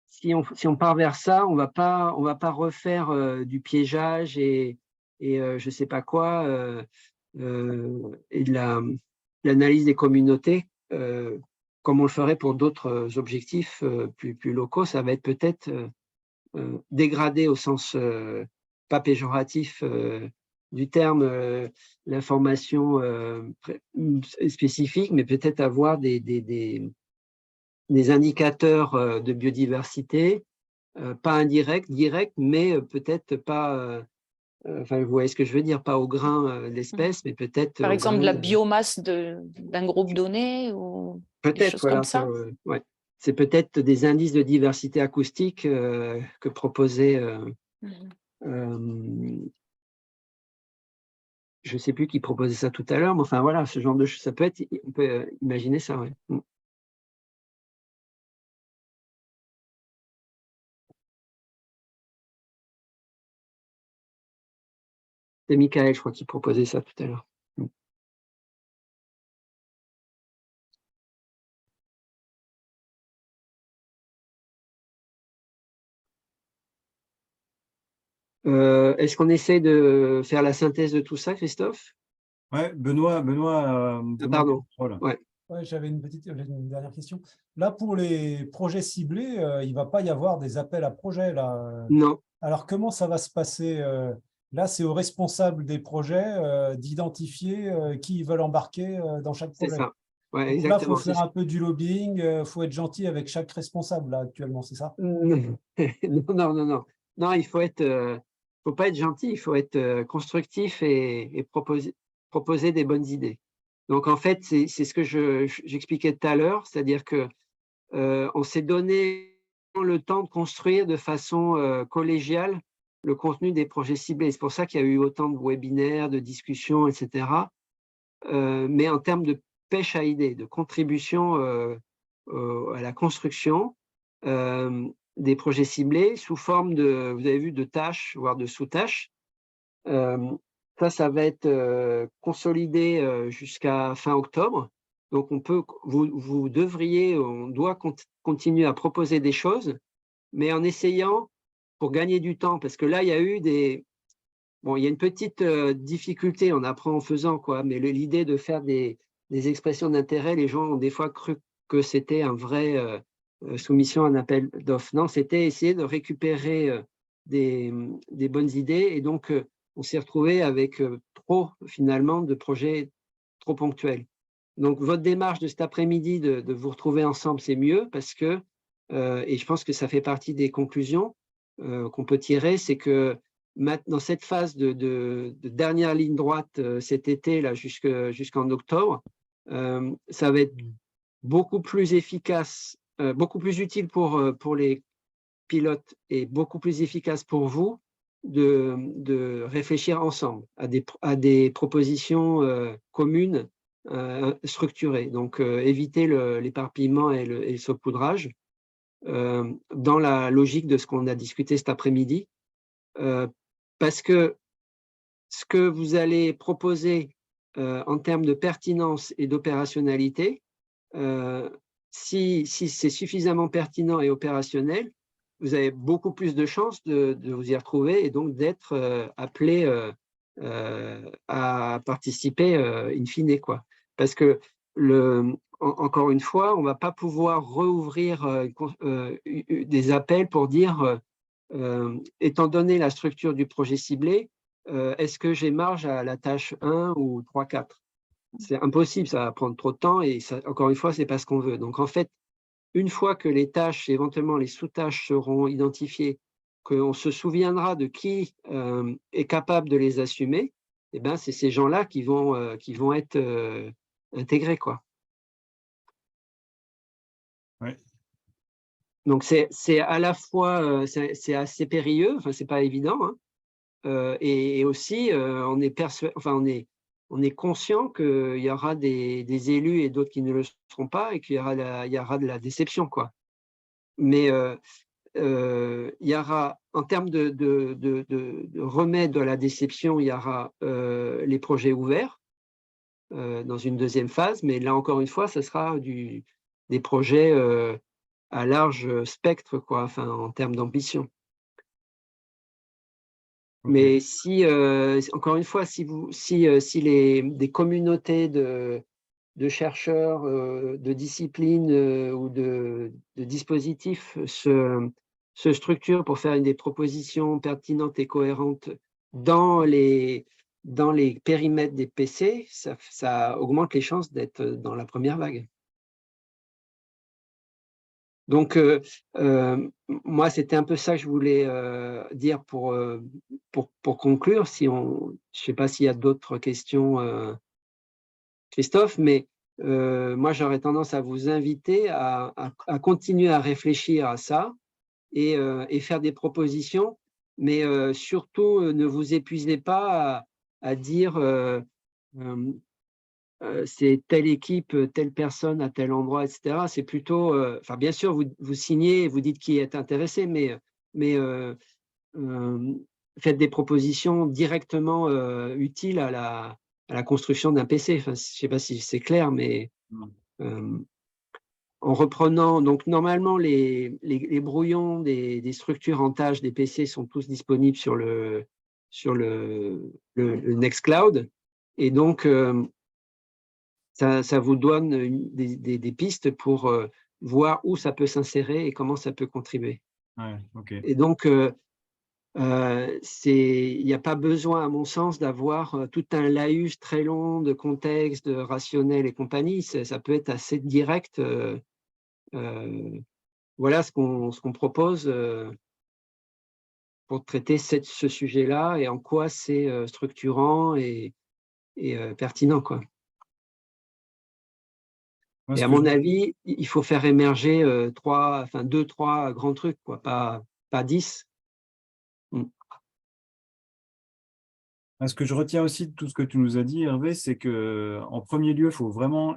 si on part vers ça, on va pas refaire du piégeage et je ne sais pas quoi, et de l'analyse des communautés, comme on le ferait pour d'autres objectifs plus locaux. Ça va être peut-être dégradé au sens pas péjoratif du terme, l'information spécifique, mais peut-être avoir des indicateurs de biodiversité, pas indirects, directs, mais peut-être pas, enfin, vous voyez ce que je veux dire, pas au grain d'espèce, mais peut-être… Par exemple, la biomasse d'un groupe donné ou des choses voilà, comme ça. Ouais. C'est peut-être des indices de diversité acoustique que proposait… je ne sais plus qui proposait ça tout à l'heure, mais enfin voilà, ce genre de choses, ça peut être, on peut imaginer ça, ouais. C'est Michael, je crois, qui proposait ça tout à l'heure. Est-ce qu'on essaie de faire la synthèse de tout ça, Christophe? Ouais, Benoît, pardon. Ouais. Ouais, j'avais une dernière question. Là, pour les projets ciblés, il ne va pas y avoir des appels à projets, là. Non. Alors, comment ça va se passer? Là, c'est aux responsables des projets d'identifier qui ils veulent embarquer dans chaque projet. C'est ça. Ouais, Donc exactement. là, il faut faire un peu du lobbying, il faut être gentil avec chaque responsable, là, actuellement, c'est ça? Non, non. Non, il faut faut pas être gentil, il faut être constructif et proposer des bonnes idées. Donc, en fait, c'est ce que j'expliquais tout à l'heure, c'est-à-dire que on s'est donné le temps de construire de façon collégiale le contenu des projets ciblés. C'est pour ça qu'il y a eu autant de webinaires, de discussions, etc. Mais en termes de pêche à idées, de contribution à la construction des projets ciblés sous forme vous avez vu, de tâches, voire de sous-tâches. Ça va être consolidé jusqu'à fin octobre. Donc, on doit continuer à proposer des choses, mais en essayant, pour gagner du temps, parce que là, il y a eu il y a une petite difficulté, on apprend en faisant, quoi, mais l'idée de faire des expressions d'intérêt, les gens ont des fois cru que c'était un vrai soumission à un appel d'offres. Non, c'était essayer de récupérer des bonnes idées, et donc on s'est retrouvé avec trop, finalement, de projets trop ponctuels. Donc, votre démarche de cet après-midi, de vous retrouver ensemble, c'est mieux parce que, et je pense que ça fait partie des conclusions qu'on peut tirer, c'est que maintenant, cette phase de dernière ligne droite cet été, là, jusqu'en octobre, ça va être beaucoup plus efficace, beaucoup plus utile pour les pilotes et beaucoup plus efficace pour vous de réfléchir ensemble à des propositions communes structurées. Donc, éviter l'éparpillement et le saupoudrage dans la logique de ce qu'on a discuté cet après-midi. Parce que ce que vous allez proposer en termes de pertinence et d'opérationnalité, si c'est suffisamment pertinent et opérationnel, vous avez beaucoup plus de chances de vous y retrouver et donc d'être appelé à participer in fine, quoi. Parce que encore une fois, on ne va pas pouvoir rouvrir des appels pour dire, étant donné la structure du projet ciblé, est-ce que j'ai marge à la tâche 1 ou 3, 4? C'est impossible, ça va prendre trop de temps et ça, encore une fois, ce n'est pas ce qu'on veut. Donc, en fait, une fois que les tâches, éventuellement les sous-tâches seront identifiées, qu'on se souviendra de qui est capable de les assumer, eh ben, c'est ces gens-là qui vont être intégrés, quoi. Ouais. Donc, c'est à la fois, c'est assez périlleux, enfin, c'est pas évident, hein, et aussi, on est conscient qu'il y aura des élus et d'autres qui ne le seront pas et qu'il y aura de la déception, quoi. Mais il y aura, en termes de remède à la déception, il y aura les projets ouverts dans une deuxième phase, mais là encore une fois, ce sera des projets à large spectre, quoi, enfin, en termes d'ambition. Ok. Mais si, encore une fois, si des communautés de chercheurs, de disciplines ou de dispositifs se structurent pour faire des propositions pertinentes et cohérentes dans les périmètres des PC, ça augmente les chances d'être dans la première vague. Donc, moi, c'était un peu ça que je voulais dire pour conclure. Je ne sais pas s'il y a d'autres questions, Christophe, mais moi, j'aurais tendance à vous inviter à continuer à réfléchir à ça et faire des propositions, mais surtout, ne vous épuisez pas à dire c'est telle équipe, telle personne à tel endroit, etc. C'est plutôt, enfin, bien sûr, vous signez, vous dites qui est intéressé, mais faites des propositions directement utiles à la construction d'un PC. Enfin, je ne sais pas si c'est clair, mais en reprenant, donc normalement, les brouillons des structures en tâches des PC sont tous disponibles sur le Nextcloud. Et donc, ça vous donne des pistes pour voir où ça peut s'insérer et comment ça peut contribuer. Ouais, ok. Et donc, il n'y a pas besoin, à mon sens, d'avoir tout un laïus très long de contexte, de rationnel et compagnie. Ça peut être assez direct. Voilà ce qu'on propose pour traiter ce sujet-là et en quoi c'est structurant et pertinent, quoi. Moi, Et ce à que mon je- avis, il faut faire émerger 2, 3 grands trucs, quoi, pas 10. Ce que je retiens aussi de tout ce que tu nous as dit, Hervé, c'est que en premier lieu, il faut vraiment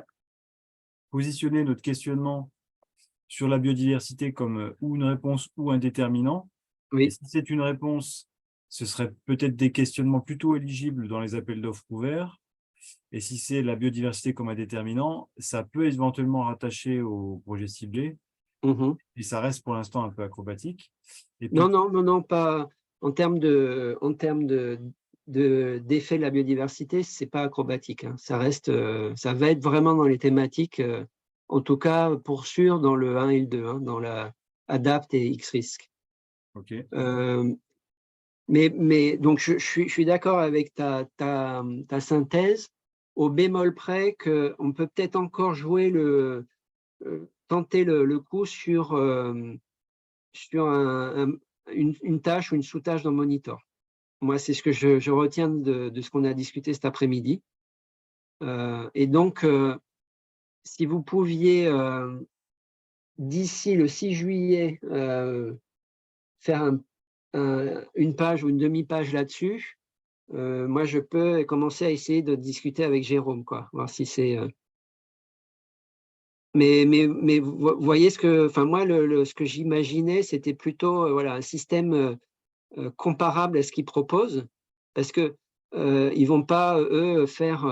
positionner notre questionnement sur la biodiversité comme ou une réponse ou un déterminant. Et Oui. si c'est une réponse, ce serait peut-être des questionnements plutôt éligibles dans les appels d'offres ouverts. Et si c'est la biodiversité comme un déterminant, ça peut éventuellement rattacher au projet ciblé. Mhm. Et ça reste pour l'instant un peu acrobatique. Et puis, Non, pas en termes d'effet de la biodiversité, c'est pas acrobatique, hein. Ça reste, ça va être vraiment dans les thématiques, en tout cas pour sûr dans le 1 et le 2, hein, dans la Adapt et X-Risk. ok. Mais donc je suis d'accord avec ta synthèse, au bémol près qu'on peut peut-être encore jouer tenter le coup sur une tâche ou une sous-tâche dans Monitor. Moi, c'est ce que je retiens de ce qu'on a discuté cet après-midi. Et donc, si vous pouviez, d'ici le 6 juillet, faire une page ou une demi-page là-dessus, moi, je peux commencer à essayer de discuter avec Jérôme, quoi, voir si c'est… Mais vous voyez enfin, moi, ce que j'imaginais, c'était plutôt voilà, un système comparable à ce qu'ils proposent, parce que ils vont pas, eux, faire…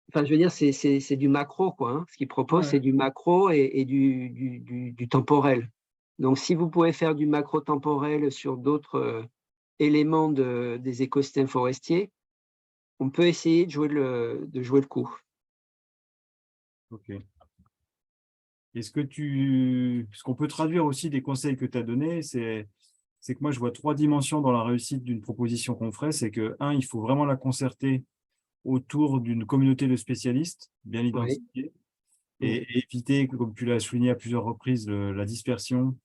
enfin, je veux dire, c'est du macro, quoi, hein. Ce qu'ils proposent, Ouais. c'est du macro et du temporel. Donc, si vous pouvez faire du macro temporel sur d'autres éléments des écosystèmes forestiers, on peut essayer de jouer le coup. Ok. Ce qu'on peut traduire aussi des conseils que tu as donnés, c'est que moi, je vois 3 dimensions dans la réussite d'une proposition qu'on ferait. C'est que, il faut vraiment la concerter autour d'une communauté de spécialistes bien Oui. identifiés et éviter, comme tu l'as souligné à plusieurs reprises, la dispersion.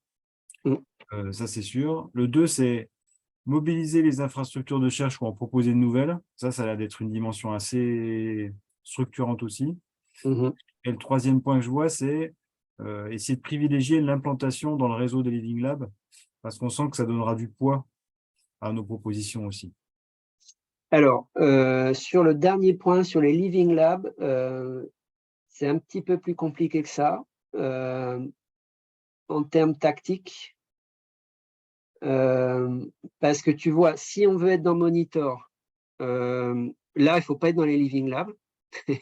Ça, c'est sûr. Le 2, c'est mobiliser les infrastructures de recherche ou en proposer de nouvelles. Ça a l'air d'être une dimension assez structurante aussi. Et le 3e point que je vois, c'est essayer de privilégier l'implantation dans le réseau des Living Labs, parce qu'on sent que ça donnera du poids à nos propositions aussi. Alors, sur le dernier point, sur les Living Labs, c'est un petit peu plus compliqué que ça. En termes tactiques, parce que tu vois, si on veut être dans Monitor, là, il ne faut pas être dans les Living Labs. Je ne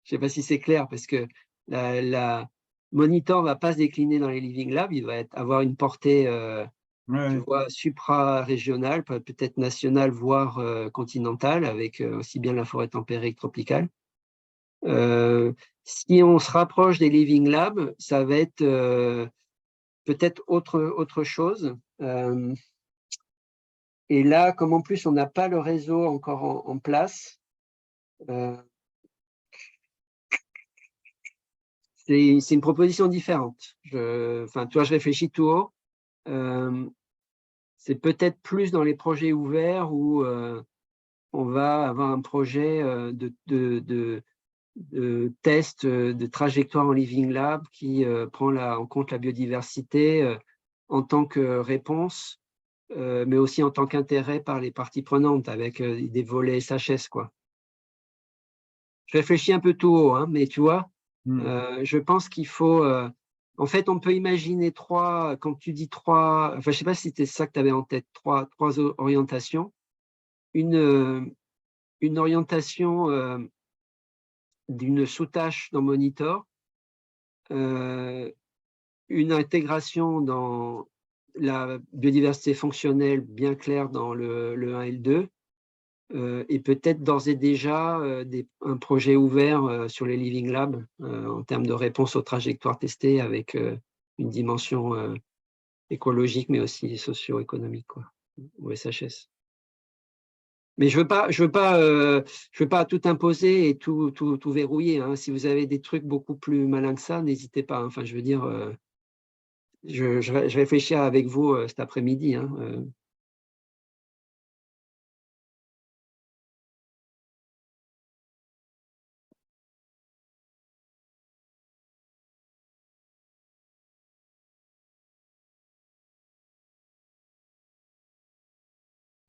sais pas si c'est clair, parce que la Monitor ne va pas se décliner dans les Living Labs, il va avoir une portée tu vois, supra-régionale, peut-être nationale, voire continentale, avec aussi bien la forêt tempérée que tropicale. Si on se rapproche des Living Labs, ça va être peut-être autre chose. Et là, comme en plus on n'a pas le réseau encore en place, c'est une proposition différente. Enfin, tu vois, je réfléchis tout haut. C'est peut-être plus dans les projets ouverts où on va avoir un projet de test de trajectoire en Living Lab qui prend en compte la biodiversité en tant que réponse, mais aussi en tant qu'intérêt par les parties prenantes avec des volets SHS, quoi. Je réfléchis un peu tout haut, hein, mais tu vois, je pense qu'il faut… en fait, on peut imaginer quand tu dis enfin, je ne sais pas si c'était ça que tu avais en tête, trois orientations. Une orientation d'une sous-tâche dans Monitor, une intégration dans la biodiversité fonctionnelle bien claire dans le 1 et le 2, et peut-être d'ores et déjà un projet ouvert sur les Living Labs en termes de réponse aux trajectoires testées avec une dimension écologique, mais aussi socio-économique, quoi, ou SHS. Mais je veux pas tout imposer et tout verrouiller, hein. Si vous avez des trucs beaucoup plus malins que ça, n'hésitez pas, hein. Enfin, je veux dire, je réfléchis avec vous cet après-midi, hein.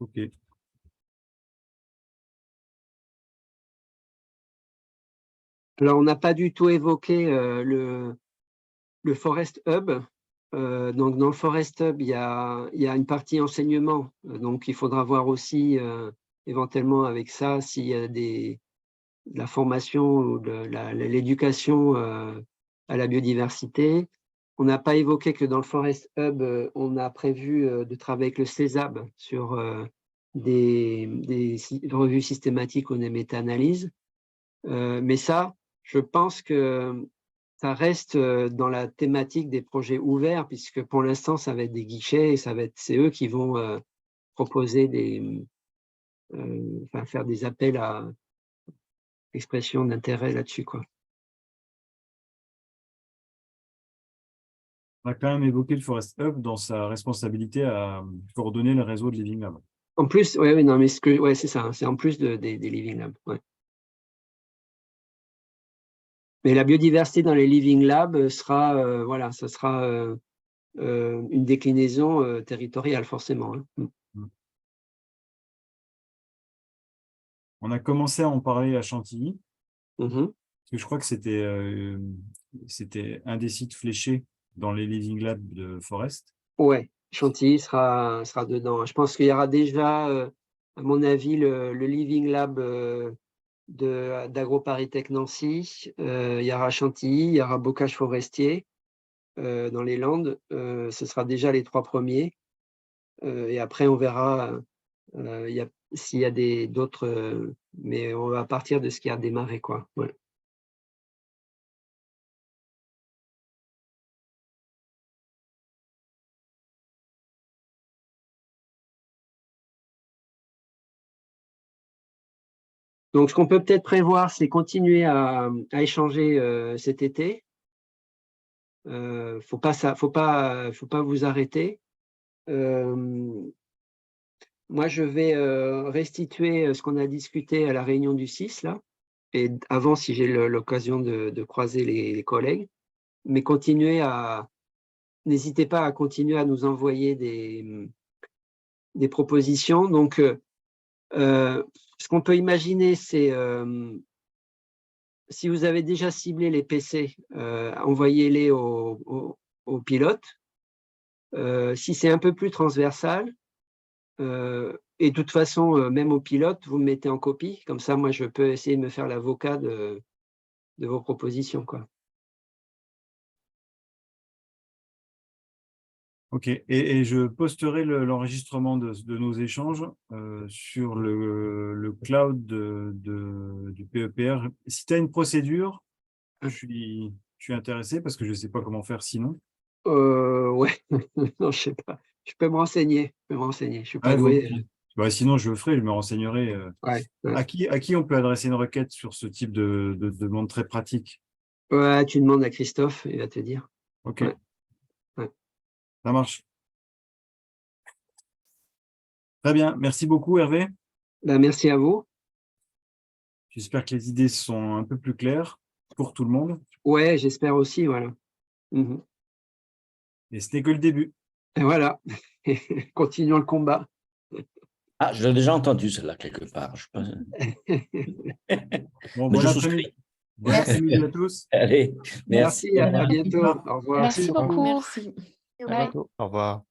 Ok. Alors, on n'a pas du tout évoqué le Forest Hub. Donc, dans le Forest Hub, il y a une partie enseignement. Donc, il faudra voir aussi éventuellement avec ça s'il y a de la formation ou de l'éducation à la biodiversité. On n'a pas évoqué que dans le Forest Hub, on a prévu de travailler avec le CESAB sur des revues systématiques ou des méta-analyses. Mais ça, je pense que ça reste dans la thématique des projets ouverts, puisque pour l'instant, ça va être des guichets et c'est eux qui vont proposer faire des appels à expression d'intérêt là-dessus, quoi. On a quand même évoqué le Forest Hub dans sa responsabilité à coordonner le réseau de Living Lab. En plus, oui, non, mais c'est ça, hein, c'est en plus des Living Labs. Ouais. Mais la biodiversité dans les Living Labs sera, voilà, ça sera une déclinaison territoriale, forcément, hein. On a commencé à en parler à Chantilly, parce que je crois que c'était un des sites fléchés dans les Living Labs de Forest. Ouais, Chantilly sera dedans. Je pense qu'il y aura déjà, à mon avis, le Living Lab d'AgroParisTech Nancy. Il y aura Chantilly, il y aura Bocage Forestier dans les Landes. Ce sera déjà les 3 premiers. Et après, on verra s'il y a d'autres, mais on va partir de ce qui a démarré, quoi. Ouais. Donc, ce qu'on peut peut-être prévoir, c'est continuer à échanger cet été. Faut pas vous arrêter. Moi, je vais restituer ce qu'on a discuté à la réunion du 6, là, et avant, si j'ai l'occasion de croiser les collègues, mais n'hésitez pas à continuer à nous envoyer des propositions. Donc, ce qu'on peut imaginer, c'est si vous avez déjà ciblé les PC, envoyez-les aux pilotes. Si c'est un peu plus transversal, et de toute façon, même aux pilotes, vous me mettez en copie. Comme ça, moi, je peux essayer de me faire l'avocat de vos propositions, quoi. Ok, et je posterai l'enregistrement de nos échanges sur le cloud du PEPR. Si tu as une procédure, je suis intéressé parce que je ne sais pas comment faire sinon. Ouais, non, je sais pas. Je peux me renseigner. Je suis pas doué. Bah, sinon, je le ferai, je me renseignerai. Ouais. À qui on peut adresser une requête sur ce type de demande très pratique? Ouais, tu demandes à Christophe, il va te dire. Ok, Ouais. ça marche. Très bien, merci beaucoup Hervé. Ben, merci à vous. J'espère que les idées sont un peu plus claires pour tout le monde. Ouais, j'espère aussi, voilà. Mhm. Et ce n'est que le début. Et voilà, continuons le combat. Ah, je l'ai déjà entendu, celle-là, quelque part. Bon, Mais bon je après-midi. souscris. Bon après-midi à tous. Allez, merci. Merci, à bientôt. Au revoir. Merci beaucoup. Merci. À bientôt. Au revoir.